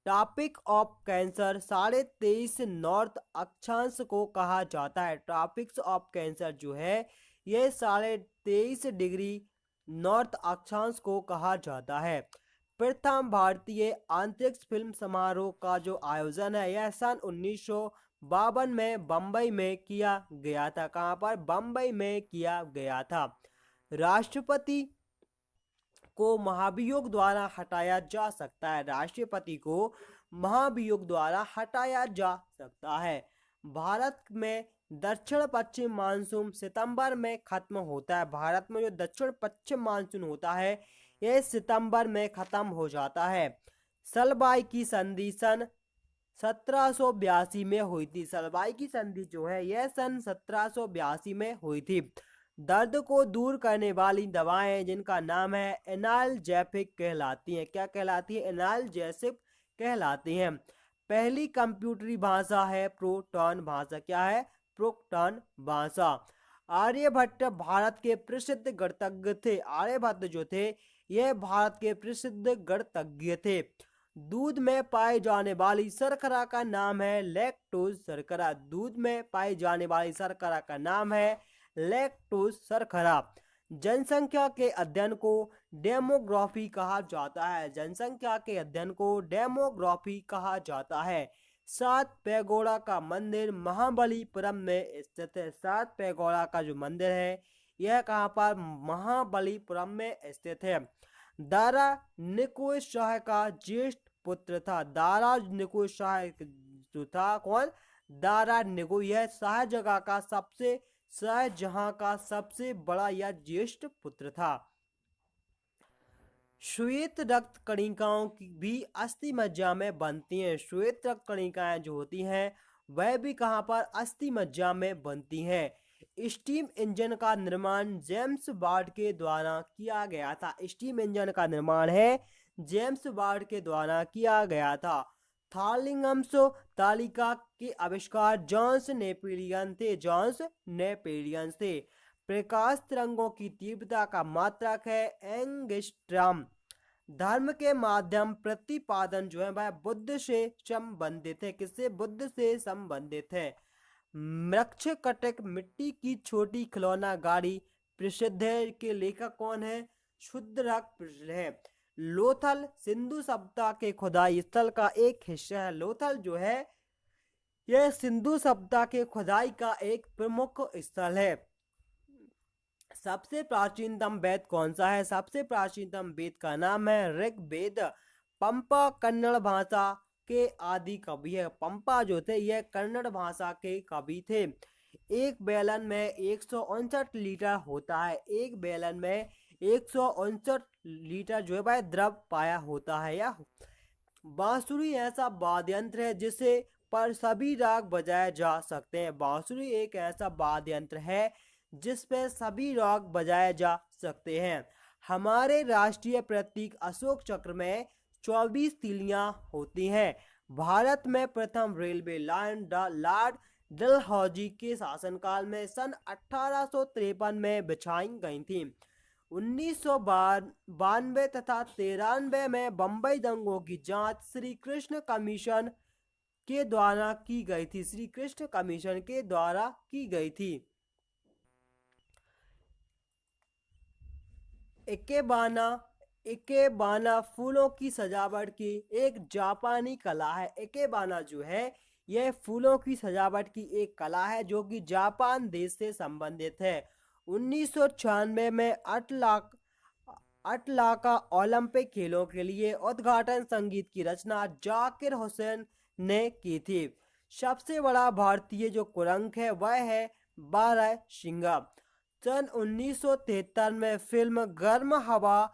ट्रॉपिक ऑफ कैंसर 23.5 नॉर्थ अक्षांश को कहा जाता है। ट्रॉपिक्स ऑफ कैंसर जो है यह 23.5 डिग्री नॉर्थ अक्षांश को कहा जाता है। प्रथम भारतीय अंतरिक्ष फिल्म समारोह का जो आयोजन है यह सन 1952 में बम्बई में किया गया था। कहाँ पर, बम्बई में किया गया था। राष्ट्रपति को महाभियोग द्वारा हटाया जा सकता है। राष्ट्रपति को महाभियोग द्वारा हटाया जा सकता है। भारत में दक्षिण पश्चिम मानसून सितंबर में खत्म होता है। भारत में जो दक्षिण पश्चिम मानसून होता है यह सितंबर में खत्म हो जाता है। सलबाई की संधि सन 1782 में हुई थी। सलबाई की संधि जो है यह सन 1782 में हुई थी। दर्द को दूर करने वाली दवाएं जिनका नाम है एनाल्जेसिक कहलाती हैं। क्या कहलाती है, एनाल्जेसिक कहलाती हैं। पहली कंप्यूटरी भाषा है प्रोटॉन भाषा। क्या है, प्रोटॉन भाषा। आर्यभट्ट भारत के प्रसिद्ध गणितज्ञ थे। आर्यभट्ट जो थे यह भारत के प्रसिद्ध गणितज्ञ थे। दूध में पाई जाने वाली शर्करा का नाम है लैक्टोज शर्करा। दूध में पाई जाने वाली शर्करा का नाम है लैक्टोज शर्करा। जनसंख्या के अध्ययन को डेमोग्राफी कहा जाता है। जनसंख्या के अध्ययन को डेमोग्राफी कहा जाता है। सात पैगोड़ा का मंदिर महाबलीपुरम में स्थित है। सात पैगोड़ा का जो मंदिर है यह कहाँ पर, महाबलीपुरम में स्थित है। दारा निकोय शाह का ज्येष्ठ पुत्र था। दारा निकोय शाह जो था कौन, दारा निकोय, यह शाहजहां का सबसे बड़ा या ज्येष्ठ पुत्र था। श्वेत रक्त कणिकाओं की भी अस्थि मज्जा में बनती हैं। श्वेत रक्त कणिकाएं जो होती हैं वह भी कहाँ पर, अस्थि मज्जा में बनती हैं। स्टीम इंजन का निर्माण जेम्स वाट के द्वारा किया गया था। स्टीम इंजन का निर्माण है जेम्स वाट के द्वारा किया गया था। थार्लिंगम्स तालिका के आविष्कार जॉन्स नेपोलियन थे। जॉन्स नेपोलियन थे। प्रकाश तरंगों की तीव्रता का मात्रक है एंगस्ट्रॉम। धर्म के माध्यम प्रतिपादन जो है वह बुद्ध से संबंधित है। किससे, बुद्ध से संबंधित है। मृक्षकटिक मिट्टी की छोटी खिलौना गाड़ी प्रसिद्ध है। के लेखक कौन है, क्षुद्रक प्रसिद्ध है। लोथल सिंधु सभ्यता के खुदाई स्थल का एक हिस्सा है। लोथल जो है यह सिंधु सभ्यता के खुदाई का एक प्रमुख स्थल है। सबसे प्राचीनतम वेद कौन सा है? सबसे प्राचीनतम वेद का नाम है ऋग्वेद। पंपा कन्नड़ भाषा के आदि कवि है। पंपा जो थे यह कन्नड़ भाषा के कवि थे। एक बैलन में 159 लीटर होता है। एक बैलन में 159 लीटर जो है वह द्रव पाया होता है। या बांसुरी ऐसा वाद्य यंत्र है जिसे पर सभी राग बजाए जा सकते हैं। बांसुरी एक ऐसा वाद्य यंत्र है जिस पे सभी राग बजाए जा सकते हैं। हमारे राष्ट्रीय प्रतीक अशोक चक्र में 24 तीलियां होती हैं। भारत में प्रथम रेलवे लाइन लॉर्ड डलहौजी के शासनकाल में सन 1853 में बिछाई गई थी। 1992 तथा 93 में बम्बई दंगों की जांच श्री कृष्ण कमीशन के द्वारा की गई थी। श्री कृष्ण कमीशन के द्वारा की गई थी। इकेबाना फूलों की सजावट की एक जापानी कला है। इकेबाना जो है यह फूलों की सजावट की एक कला है जो कि जापान देश से संबंधित है। 1996 में अटलांटा ओलंपिक खेलों के लिए उद्घाटन संगीत की रचना जाकिर हुसैन ने की थी। सबसे बड़ा भारतीय जो कुरंग है वह है बारहसिंगा। सन 1973 में फिल्म गर्म हवा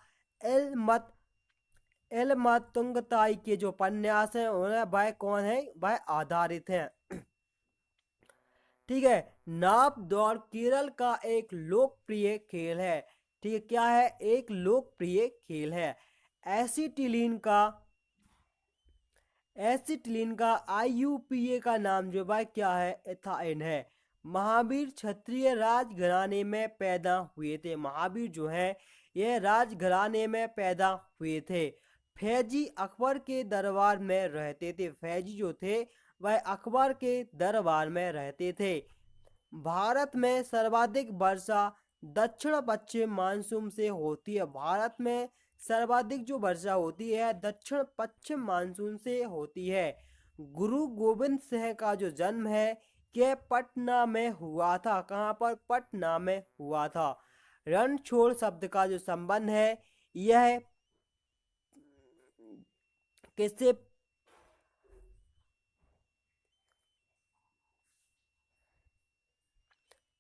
एलमतुंगताई के जो उपन्यास है उन्हें वह कौन है वह आधारित है। ठीक है। नाव दौड़ केरल का एक लोकप्रिय खेल है। ठीक है, क्या है? एक लोकप्रिय खेल है। एसिटिलीन का IUPA का नाम जो वह क्या है? एथाइन है। महावीर क्षत्रिय राजघराने में पैदा हुए थे। महावीर जो है यह राजघराने में पैदा हुए थे। फैजी अकबर के दरबार में रहते थे। फैजी जो थे वह अकबर के दरबार में रहते थे। भारत में सर्वाधिक वर्षा दक्षिण पश्चिम मानसून से होती है। भारत में सर्वाधिक जो वर्षा होती है दक्षिण पश्चिम मानसून से होती है। गुरु गोविंद सिंह का जो जन्म है यह पटना में हुआ था। कहाँ पर? पटना में हुआ था। रणछोड़ शब्द का जो संबंध है यह किससे?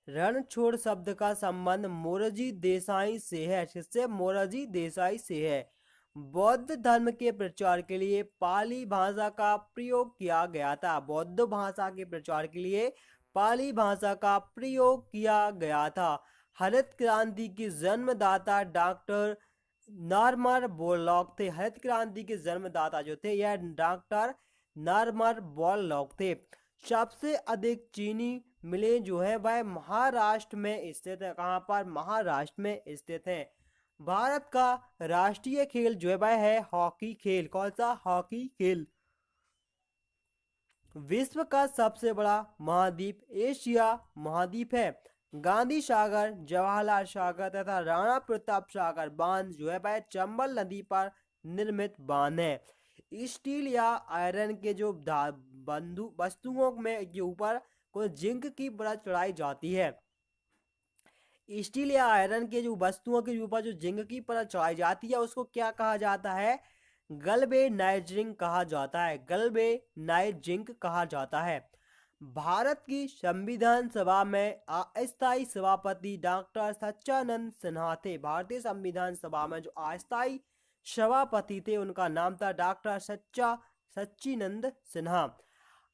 रणछोड़ शब्द का संबंध मोरारजी देसाई से है। किससे? मोरारजी देसाई से है। बौद्ध धर्म के प्रचार के लिए पाली भाषा का प्रयोग किया गया था। बौद्ध भाषा के प्रचार के लिए पाली भाषा का प्रयोग किया गया था। हरित क्रांति के जन्मदाता डॉक्टर नॉर्मन बोरलॉग थे। हरित क्रांति के जन्मदाता जो थे यह डॉक्टर नॉर्मन बोरलॉग थे। सबसे अधिक चीनी मिलें जो है वह महाराष्ट्र में स्थित है। कहाँ पर? महाराष्ट्र में स्थित है। भारत का राष्ट्रीय खेल जो है वह है हॉकी खेल। कौन सा? हॉकी खेल। विश्व का सबसे बड़ा महाद्वीप एशिया महाद्वीप है। गांधी सागर, जवाहरलाल सागर तथा राणा प्रताप सागर बांध जो है वह चंबल नदी पर निर्मित बांध है। स्टील या आयरन के जो वस्तुओं में के ऊपर को जिंक की परत चढ़ाई जाती है। स्टील या आयरन के जो वस्तुओं के ऊपर जो जिंक की परत चढ़ाई जाती है उसको क्या कहा जाता है? गैल्वेनाइजिंग कहा जाता है। गैल्वेनाइजिंग कहा जाता है। भारत की संविधान सभा में अस्थायी सभापति डॉक्टर सच्चिदानंद सिन्हा थे। भारतीय संविधान सभा में जो अस्थायी सभापति थे उनका नाम था डॉक्टर सच्चिदानंद सिन्हा।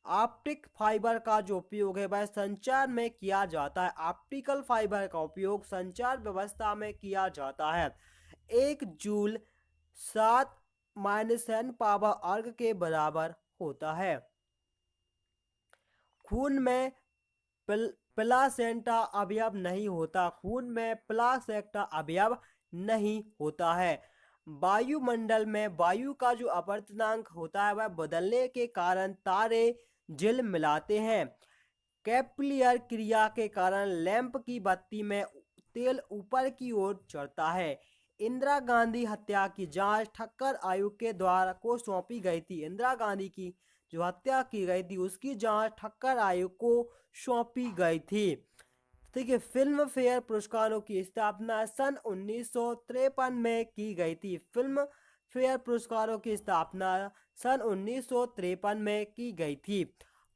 ऑप्टिक फाइबर का जो उपयोग है वह संचार में किया जाता है। ऑप्टिकल फाइबर का उपयोग संचार व्यवस्था में किया जाता है। 1 जूल 7 - 10 अर्ग के बराबर होता है। खून में प्लासेंटा अवयव नहीं होता। खून में प्लासेंटा अवयव नहीं होता है। वायुमंडल में वायु का जो अपवर्तनांक होता है वह बदलने के कारण तारे झिल मिलाते हैं। कैपिलरी क्रिया के कारण लैंप की बत्ती में तेल ऊपर की ओर चढ़ता है। इंदिरा गांधी हत्या की जांच ठक्कर आयोग के द्वारा को सौंपी गई थी। इंदिरा गांधी की जो हत्या की गई थी उसकी जांच ठक्कर आयोग को सौंपी गई थी। ठीक है, फिल्म फेयर पुरस्कारों की स्थापना सन 1953 में की गई थी। फिल्म फेयर पुरस्कारों की स्थापना सन 1953 में की गई थी।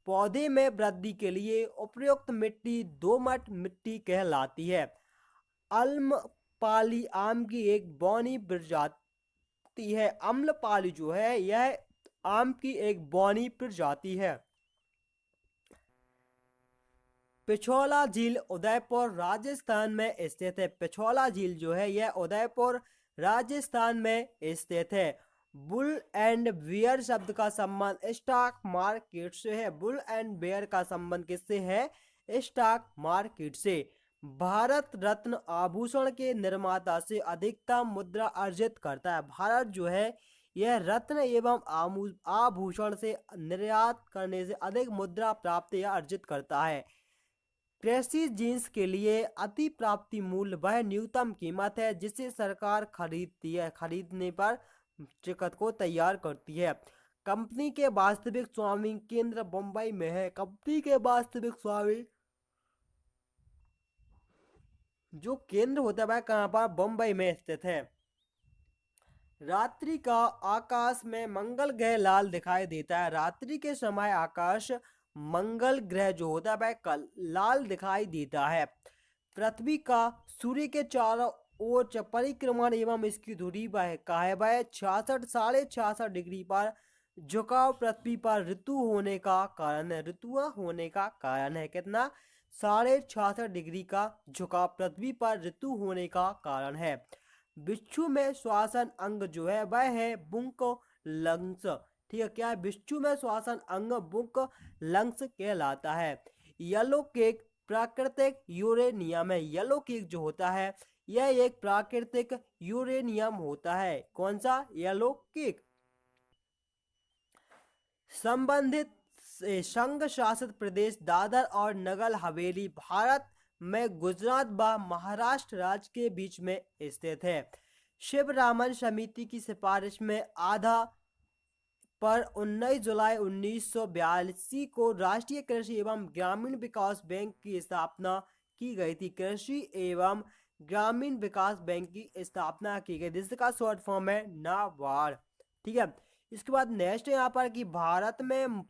पौधे में वृद्धि के लिए उपयुक्त मिट्टी दोमट मिट्टी कहलाती है। अम्लपाली आम की एक बौनी प्रजाति है। अम्लपाली जो है यह आम की एक बौनी प्रजाति है। पिछोला झील उदयपुर राजस्थान में स्थित है। पिछोला झील जो है यह उदयपुर राजस्थान में स्थित है। बुल एंड बियर शब्द का संबंध स्टॉक मार्केट से है। बुल एंड बियर का संबंध किससे है? स्टॉक मार्केट से। भारत रत्न आभूषण के निर्माता से अधिकतम मुद्रा अर्जित करता है। भारत जो है यह रत्न एवं आभूषण से निर्यात करने से अधिक मुद्रा प्राप्त या अर्जित करता है। कृषि जींस के लिए अति प्राप्ति मूल्य वह न्यूनतम कीमत है जिसे सरकार खरीदती है, खरीदने पर टिकट को तैयार करती है। कंपनी के वास्तविक स्वामी केंद्र बम्बई में है। कंपनी के वास्तविक स्वामी जो केंद्र होता है वह कहाँ पर? बम्बई में स्थित है। रात्रि का आकाश में मंगल ग्रह लाल दिखाई देता है। रात्रि के समय आकाश मंगल ग्रह जो होता है वह लाल दिखाई देता है। पृथ्वी का सूर्य के चारों ओर परिक्रमण एवं इसकी दूरी वह 66.66 डिग्री पर झुकाव पृथ्वी पर ऋतु होने का कारण है। ऋतुआ होने का कारण है कितना? 66.5 डिग्री का झुकाव पृथ्वी पर ऋतु होने का कारण है। बिच्छू में श्वासन अंग जो है वह है बुक लंग्स। ठीक है, क्या है? बिच्छू में श्वासन अंग बुक लंग्स कहलाता है। येलो केक प्राकृतिक यूरेनियम है। येलो केक जो होता है यह एक प्राकृतिक यूरेनियम होता है। कौन सा? Yellow cake. संबंधित संघ शासित प्रदेश दादर और नगर हवेली भारत में गुजरात व महाराष्ट्र राज्य के बीच में स्थित है। शिवरामन समिति की सिफारिश में आधा पर 19 जुलाई 1982 को राष्ट्रीय कृषि एवं ग्रामीण विकास बैंक की स्थापना की गई थी। कृषि एवं ग्रामीण विकास बैंक की स्थापना की गई जिसका शॉर्ट फॉर्म है नाबार्ड। ठीक है, इसके बाद नेक्स्ट यहाँ पर कि भारत में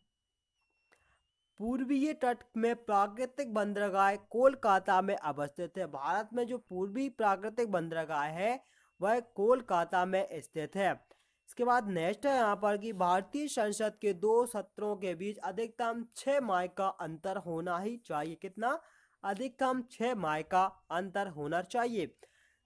पूर्वीय तट में प्राकृतिक बंदरगाह कोलकाता में अवस्थित है। भारत में जो पूर्वी प्राकृतिक बंदरगाह है वह कोलकाता में स्थित है। इसके बाद नेक्स्ट है यहाँ पर कि भारतीय संसद के दो सत्रों के बीच अधिकतम 6 माह का अंतर होना ही चाहिए। कितना? अधिकतम 6 माह का अंतर होना चाहिए।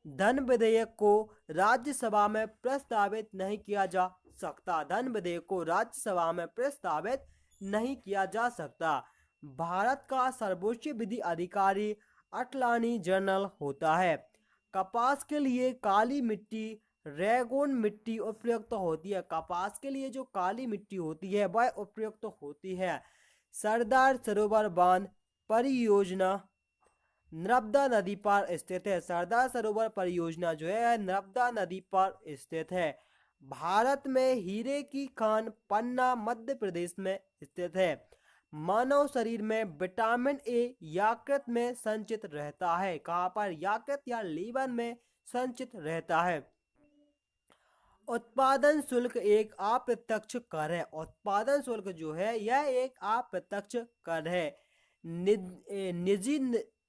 धन विधेयक को राज्यसभा में प्रस्तावित नहीं किया जा सकता। धन विधेयक को राज्यसभा में प्रस्तावित नहीं किया जा सकता। भारत का सर्वोच्च विधि अधिकारी अटॉर्नी जनरल होता है। कपास के लिए काली मिट्टी रेगोन मिट्टी उपयुक्त होती है। कपास के लिए जो काली मिट्टी होती है वह उपयुक्त होती है। सरदार सरोवर बांध परियोजना नर्मदा नदी पर स्थित है। सरदार सरोवर परियोजना जो है नर्मदा नदी पर स्थित है। भारत में हीरे की खान पन्ना मध्य प्रदेश में स्थित है। मानव शरीर में विटामिन ए यकृत में संचित रहता है। कहाँ पर? यकृत या लीवर में संचित रहता है। उत्पादन शुल्क एक अप्रत्यक्ष कर है। उत्पादन शुल्क जो है यह एक अप्रत्यक्ष कर है।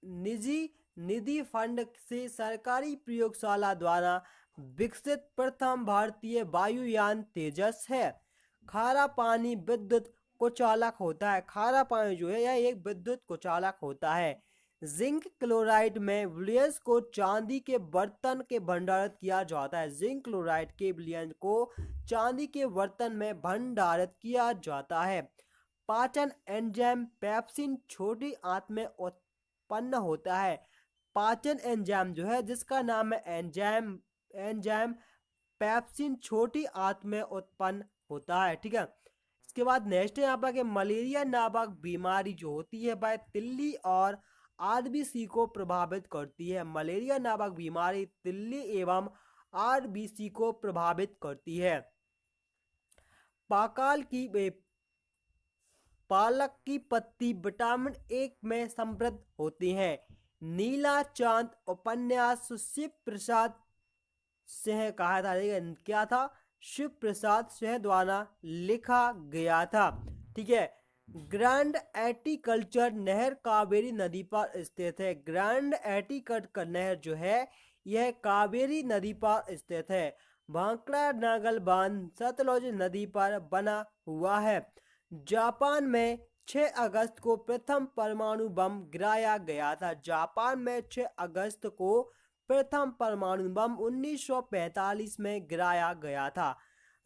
निजी निधि फंड से सरकारी प्रयोगशाला द्वारा विकसित प्रथम भारतीय वायुयान तेजस है। खारा पानी विद्युत कुचालक होता है। खारा पानी जो है यह एक विद्युत कुचालक होता है। जिंक क्लोराइड में विलयंस को चांदी के बर्तन के भंडारित किया जाता है। जिंक क्लोराइड के विलयंस को चांदी के बर्तन में भंडारित किया जाता है। पाचन एंजाइम पेप्सिन छोटी आंत में उत्पन्न होता है। पाचन एंजाइम जो है जिसका नाम है एंजाइम पेप्सिन छोटी आंत में उत्पन्न होता है। ठीक है, इसके बाद नेक्स्ट है यहाँ पर कि मलेरिया नामक बीमारी जो होती है वह तिल्ली और आरबीसी को प्रभावित करती है। मलेरिया नामक बीमारी तिल्ली एवं आरबीसी को प्रभावित करती है। पाकाल की पालक की पत्ती विटामिन ए में समृद्ध होती हैं। नीला चांद उपन्यास शिव प्रसाद सिंह कहा था, क्या था, शिव प्रसाद सिंह द्वारा लिखा गया था। ठीक है। ग्रैंड एटीकल्चर नहर कावेरी नदी पर स्थित है। ग्रैंड एटीकल्चर नहर जो है यह कावेरी नदी पर स्थित है। भांकड़ा नागल बांध सतलुज नदी पर बना हुआ है। जापान में 6 अगस्त को प्रथम परमाणु बम गिराया गया था। जापान में 6 अगस्त को प्रथम परमाणु बम 1945 में गिराया गया था।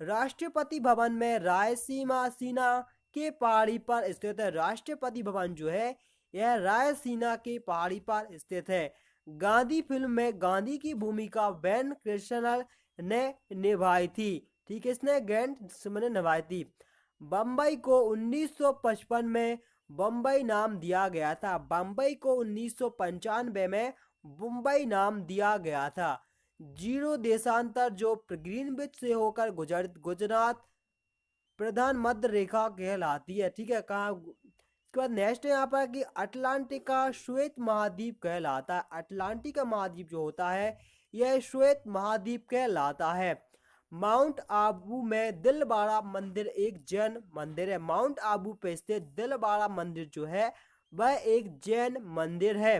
राष्ट्रपति भवन में रायसीना सीना के पहाड़ी पर स्थित है। राष्ट्रपति भवन जो है यह रायसीना के पहाड़ी पर स्थित है। गांधी फिल्म में गांधी की भूमिका बेन कृष्णन ने निभाई थी। ठीक है, इसने ने निभाई थी। बम्बई को 1955 में बम्बई नाम दिया गया था। बम्बई को 1995 में मुंबई नाम दिया गया था। जीरो देशांतर जो ग्रीनविच से होकर गुजरात प्रधान मध्य रेखा कहलाती है। ठीक है, कहा इसके बाद नेक्स्ट है यहाँ पर कि अटलांटिका श्वेत महाद्वीप कहलाता है। अटलांटिका महाद्वीप जो होता है यह श्वेत महाद्वीप कहलाता है। माउंट आबू में दिलवाड़ा मंदिर एक जैन मंदिर है। माउंट आबू पे स्थित दिलवाड़ा मंदिर जो है वह एक जैन मंदिर है।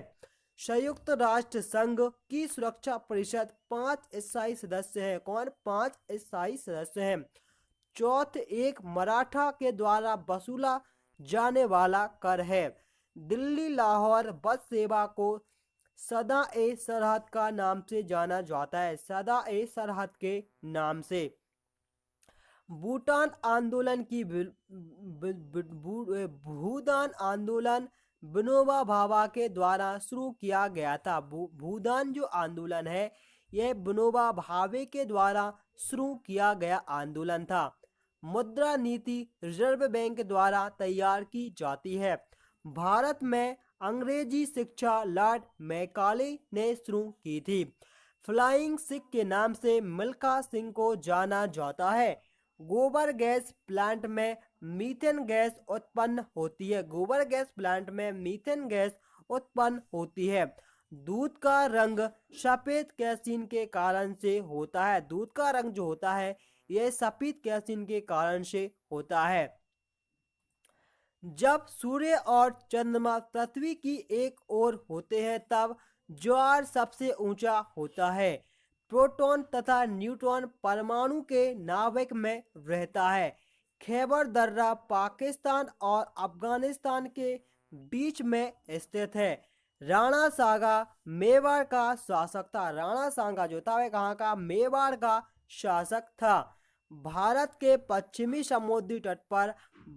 संयुक्त राष्ट्र संघ की सुरक्षा परिषद 5 स्थायी सदस्य हैं। कौन? 5 स्थायी सदस्य हैं। चौथ एक मराठा के द्वारा वसूला जाने वाला कर है। दिल्ली लाहौर बस सेवा को सदा ए सरहद का नाम से जाना जाता है। सदा ए सरहद के नाम से। भूटान आंदोलन की भूदान आंदोलन विनोबा भावे के द्वारा शुरू किया गया था। भूदान जो आंदोलन है यह विनोबा भावे के द्वारा शुरू किया गया आंदोलन था। मुद्रा नीति रिजर्व बैंक द्वारा तैयार की जाती है। भारत में अंग्रेजी शिक्षा लॉर्ड मैकाले ने शुरू की थी। फ्लाइंग सिख के नाम से मिल्खा सिंह को जाना जाता है। गोबर गैस प्लांट में मीथेन गैस उत्पन्न होती है। गोबर गैस प्लांट में मीथेन गैस उत्पन्न होती है। दूध का रंग सफेद केरोसिन के कारण से होता है। दूध का रंग जो होता है यह सफेद केरोसिन के कारण से होता है। जब सूर्य और चंद्रमा पृथ्वी की एक ओर होते हैं तब ज्वार सबसे ऊंचा होता है। प्रोटॉन तथा न्यूट्रॉन परमाणु के नाभिक में रहता है। खैबर दर्रा पाकिस्तान और अफगानिस्तान के बीच में स्थित है। राणा सांगा मेवाड़ का शासक था। राणा सांगा जो था वह कहाँ का? मेवाड़ का शासक था। भारत के पश्चिमी समुद्री तट पर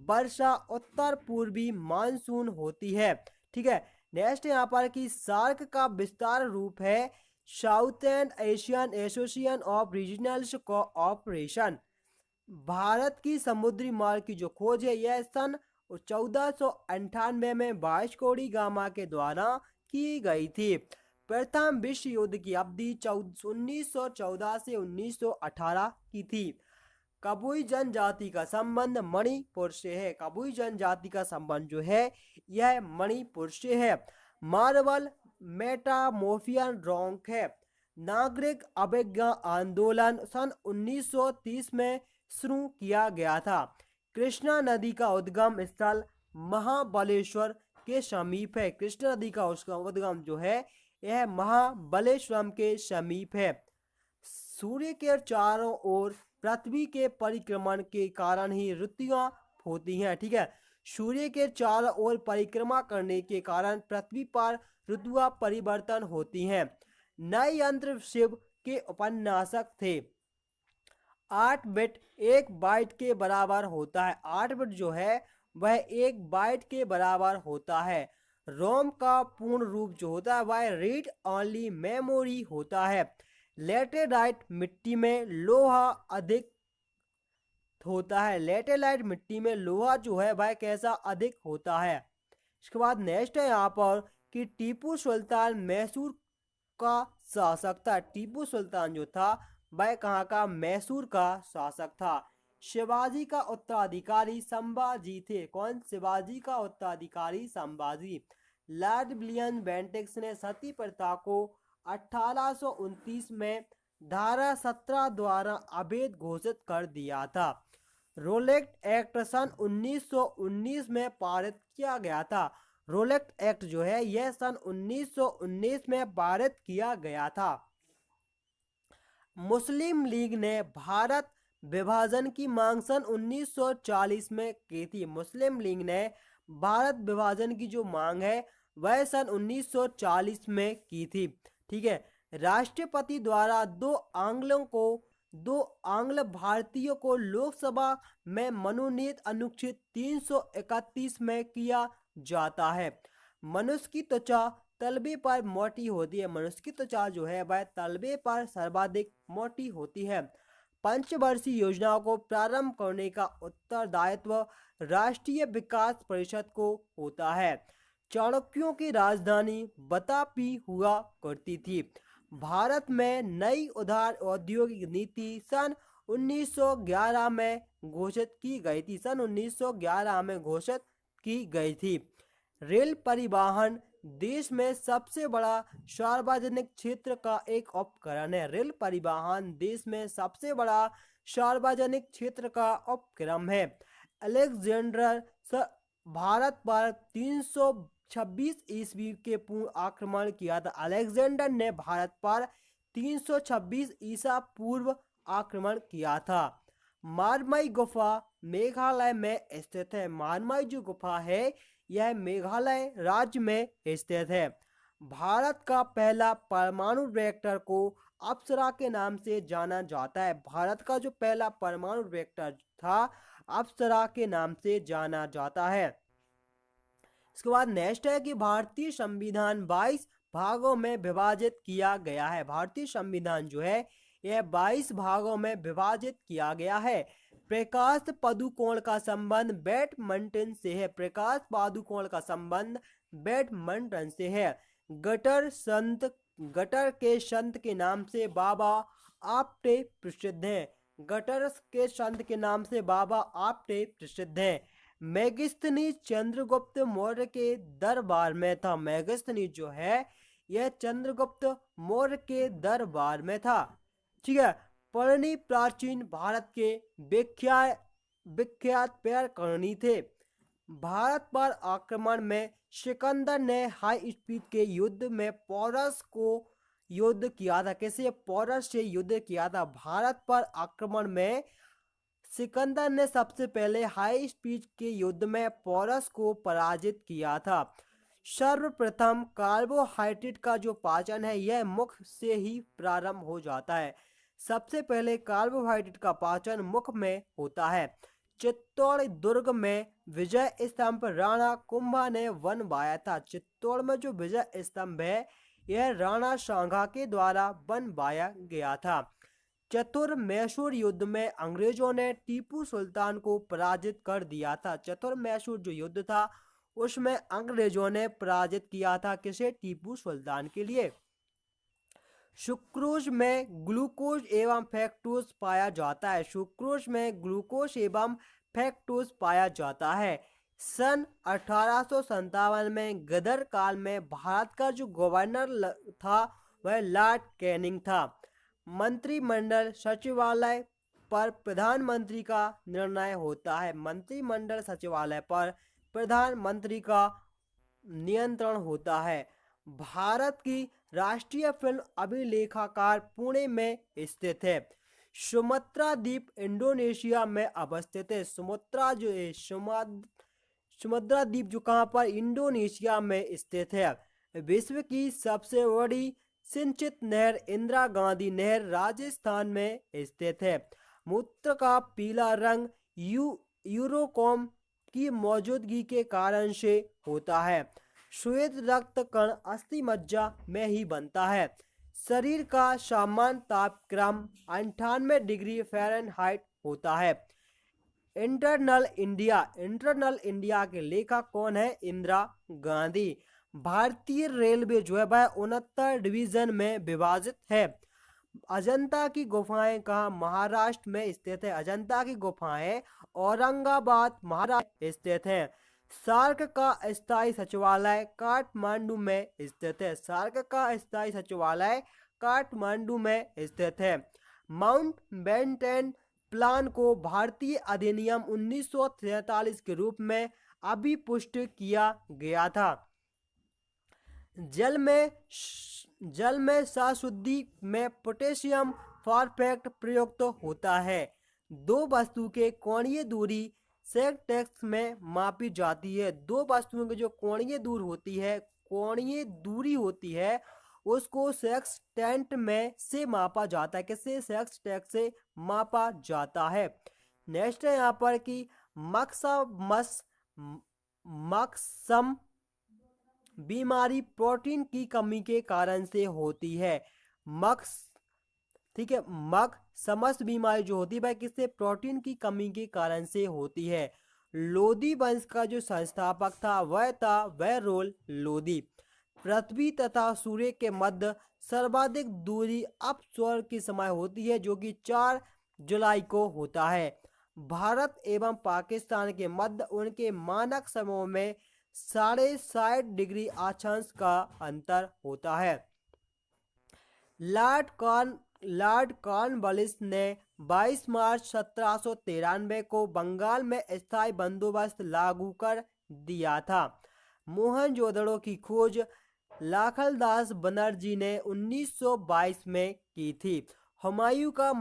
वर्षा उत्तर पूर्वी मानसून होती है। ठीक है। नेक्स्ट यहाँ पर कि सार्क का विस्तार रूप है south Asian association of regionals cooperation. Bharat की समुद्री मार्ग की जो खोज है यह सन 1498 में वास्को डी गामा के द्वारा की गई थी। प्रथम विश्व युद्ध की अवधि 1914 से 1918 की थी। कबुई जनजाति का संबंध मणिपुर से है। कबुई जनजाति का संबंध जो है यह मणिपुर से है। मार्बल मेटामोर्फियन रॉक है। नागरिक अभिज्ञा आंदोलन सन 1930 में शुरू किया गया था। कृष्णा नदी का उद्गम स्थल महाबलेश्वर के समीप है। कृष्णा नदी का उद्गम जो है यह महाबलेश्वर के समीप है। सूर्य के चारों ओर पृथ्वी के परिक्रमण के कारण ही ऋतुएं होती हैं। ठीक है। सूर्य के चारों ओर परिक्रमा करने के कारण पृथ्वी पर ऋतुएं परिवर्तन होती हैं। नए यंत्र शिव के उपन्यासक थे। 8 बिट 1 बाइट के बराबर होता है। 8 बिट जो है वह 1 बाइट के बराबर होता है। रोम का पूर्ण रूप जो होता है वह रीड ओनली मेमोरी होता है। लेटेराइट मिट्टी में लोहा अधिक होता है। लेटेराइट मिट्टी में लोहा जो है वह कैसा? अधिक होता है। इसके बाद नेक्स्ट है यहाँ पर कि टीपू सुल्तान मैसूर का शासक था। टीपू सुल्तान जो था वह कहाँ का, मैसूर का शासक था। शिवाजी का उत्तराधिकारी संभाजी थे। कौन? शिवाजी का उत्तराधिकारी संभाजी। लॉर्ड विलियम बेंटिक्स ने सती प्रथा को 1829 में धारा 17 द्वारा अवैध घोषित कर दिया था। रोलेट एक्ट सन 1919 में पारित किया गया था। रोलेट एक्ट जो है यह सन 1919 में पारित किया गया था। मुस्लिम लीग ने भारत विभाजन की मांग सन 1940 में की थी। मुस्लिम लीग ने भारत विभाजन की जो मांग है वह सन 1940 में की थी। ठीक है। राष्ट्रपति द्वारा दो आंग्ल भारतीयों को लोकसभा में मनोनीत अनुच्छेद 331 में किया जाता है। मनुष्य की त्वचा तलबे पर मोटी होती है। मनुष्य की त्वचा जो है वह तलबे पर सर्वाधिक मोटी होती है। पंचवर्षीय योजनाओं को प्रारंभ करने का उत्तरदायित्व राष्ट्रीय विकास परिषद को होता है। चाणक्यों की राजधानी बतापी हुआ करती थी। भारत में नई उदार औद्योगिक नीति सन 1911 में घोषित की गई थी। सन 1911 में घोषित की गई थी। रेल परिवहन देश में सबसे बड़ा सार्वजनिक क्षेत्र का एक उपकरण है। रेल परिवहन देश में सबसे बड़ा सार्वजनिक क्षेत्र का उपक्रम है। अलेक्जेंडर भारत पर 326 ईस्वी के पूर्व आक्रमण किया था। अलेक्जेंडर ने भारत पर 326 ईसा पूर्व आक्रमण किया था। मारमई गुफा मेघालय में स्थित है। मारमई जो गुफा है यह मेघालय राज्य में स्थित है। भारत का पहला परमाणु रिएक्टर को अप्सरा के नाम से जाना जाता है। भारत का जो पहला परमाणु रिएक्टर था अप्सरा के नाम से जाना जाता है। इसके बाद नेक्स्ट है कि भारतीय संविधान 22 भागों में विभाजित किया गया है। भारतीय संविधान जो है यह 22 भागों में विभाजित किया गया है। प्रकाश पादुकोण का संबंध बैडमिंटन से है। प्रकाश पादुकोण का संबंध बैडमिंटन से है। गटर के संत के नाम से बाबा आपटे प्रसिद्ध हैं। गटर के संत के नाम से बाबा आपटे प्रसिद्ध हैं। मेगस्थनी चंद्रगुप्त मौर्य के दरबार में था। मेगस्थनी जो है यह चंद्रगुप्त मौर्य के दरबार में था। ठीक है। परणी प्राचीन भारत के विख्यात पैरकर्णी थे। भारत पर आक्रमण में सिकंदर ने हाई स्पीड के युद्ध में पोरस को युद्ध किया था। कैसे? पोरस से युद्ध किया था। भारत पर आक्रमण में सिकंदर ने सबसे पहले हाई स्पीड के युद्ध में पोरस को पराजित किया था। सर्वप्रथम कार्बोहाइड्रेट का जो पाचन है यह मुख से ही प्रारंभ हो जाता है। सबसे पहले कार्बोहाइड्रेट का पाचन मुख में होता है। चित्तौड़ दुर्ग में विजय स्तंभ राणा कुंभा ने बनवाया था। चित्तौड़ में जो विजय स्तंभ है यह राणा सांगा के द्वारा बनवाया गया था। चतुर-मैसूर युद्ध में अंग्रेजों ने टीपू सुल्तान को पराजित कर दिया था। चतुर-मैसूर जो युद्ध था उसमें अंग्रेजों ने पराजित किया था। किसे? टीपू सुल्तान के लिए। सुक्रोज में ग्लूकोज एवं फ्रक्टोज पाया जाता है। सुक्रोज में ग्लूकोज एवं फ्रक्टोज पाया जाता है। सन 1857 में गदर काल में भारत का जो गवर्नर था वह लॉर्ड कैनिंग था। मंत्रिमंडल सचिवालय पर प्रधानमंत्री का निर्णय होता है। मंत्रिमंडल सचिवालय पर प्रधानमंत्री का नियंत्रण होता है। भारत की राष्ट्रीय फिल्म अभिलेखागार पुणे में स्थित है। सुमात्रा द्वीप इंडोनेशिया में अवस्थित है। सुमात्रा द्वीप जो कहाँ पर? इंडोनेशिया में स्थित है। विश्व की सबसे बड़ी सिंचित नहर इंदिरा गांधी नहर राजस्थान में स्थित है। मूत्र का पीला रंग यूरोकोम की मौजूदगी के कारण से होता है। श्वेत रक्त कण अस्थि मज्जा में ही बनता है। शरीर का सामान्य तापक्रम 98 डिग्री फ़ारेनहाइट होता है। इंटरनल इंडिया के लेखक कौन है? इंदिरा गांधी। भारतीय रेलवे जो है वह 69 डिवीजन में विभाजित है। अजंता की गुफाएं कहाँ? महाराष्ट्र में स्थित है। अजंता की गुफाएं औरंगाबाद महाराष्ट्र स्थित है। सार्क का स्थायी सचिवालय काठमांडू में स्थित है। सार्क का स्थायी सचिवालय काठमांडू में स्थित है। माउंट बेटन प्लान को भारतीय अधिनियम 1943 के रूप में अभिपुष्ट किया गया था। जल में शाश्वती में पोटेशियम फॉस्फेट प्रयुक्त होता है। दो वस्तु के कोणीय दूरी सेकटेक्स में मापी जाती है। दो वस्तुओं की जो कोणीय दूरी होती है उसको सेक्सटेंट में से मापा जाता है। किससे? सेक्सटेंट से मापा जाता है। नेक्स्ट है यहाँ पर कि मक्सम बीमारी प्रोटीन की कमी के कारण से होती है। ठीक है, मक्समस बीमारी जो होती है भाई किससे? प्रोटीन की कमी के कारण से होती है। लोदी वंश का जो संस्थापक था वह रोल लोदी। पृथ्वी तथा सूर्य के मध्य सर्वाधिक दूरी अपस्वर के समय होती है जो कि 4 जुलाई को होता है। भारत एवं पाकिस्तान के मध्य उनके मानक समयों में 60.5 डिग्री अक्षांश का अंतर होता है। लॉर्ड कॉर्नवालिस ने 22 मार्च 1793 को बंगाल में स्थायी बंदोबस्त लागू कर दिया था। मोहनजोदड़ो की खोज लाखलदास बनर्जी ने 1922 में की थी। हुमायूं का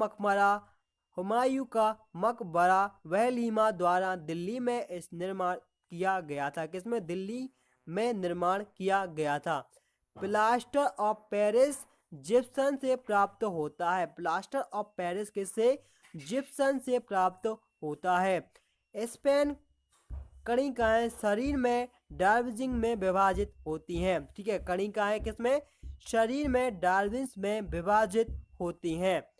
मकबरा वहलीमा द्वारा दिल्ली में इस निर्माण किया गया था। किसमें? दिल्ली में निर्माण किया गया था। प्लास्टर ऑफ पेरिस जिप्सन से प्राप्त होता है। प्लास्टर ऑफ पेरिस किससे? जिप्सन से प्राप्त होता है। स्पेन कणिकाएं शरीर में डार्विन में विभाजित होती हैं। ठीक है, कणिकाएं किसमें? शरीर में डार्विन में विभाजित होती हैं।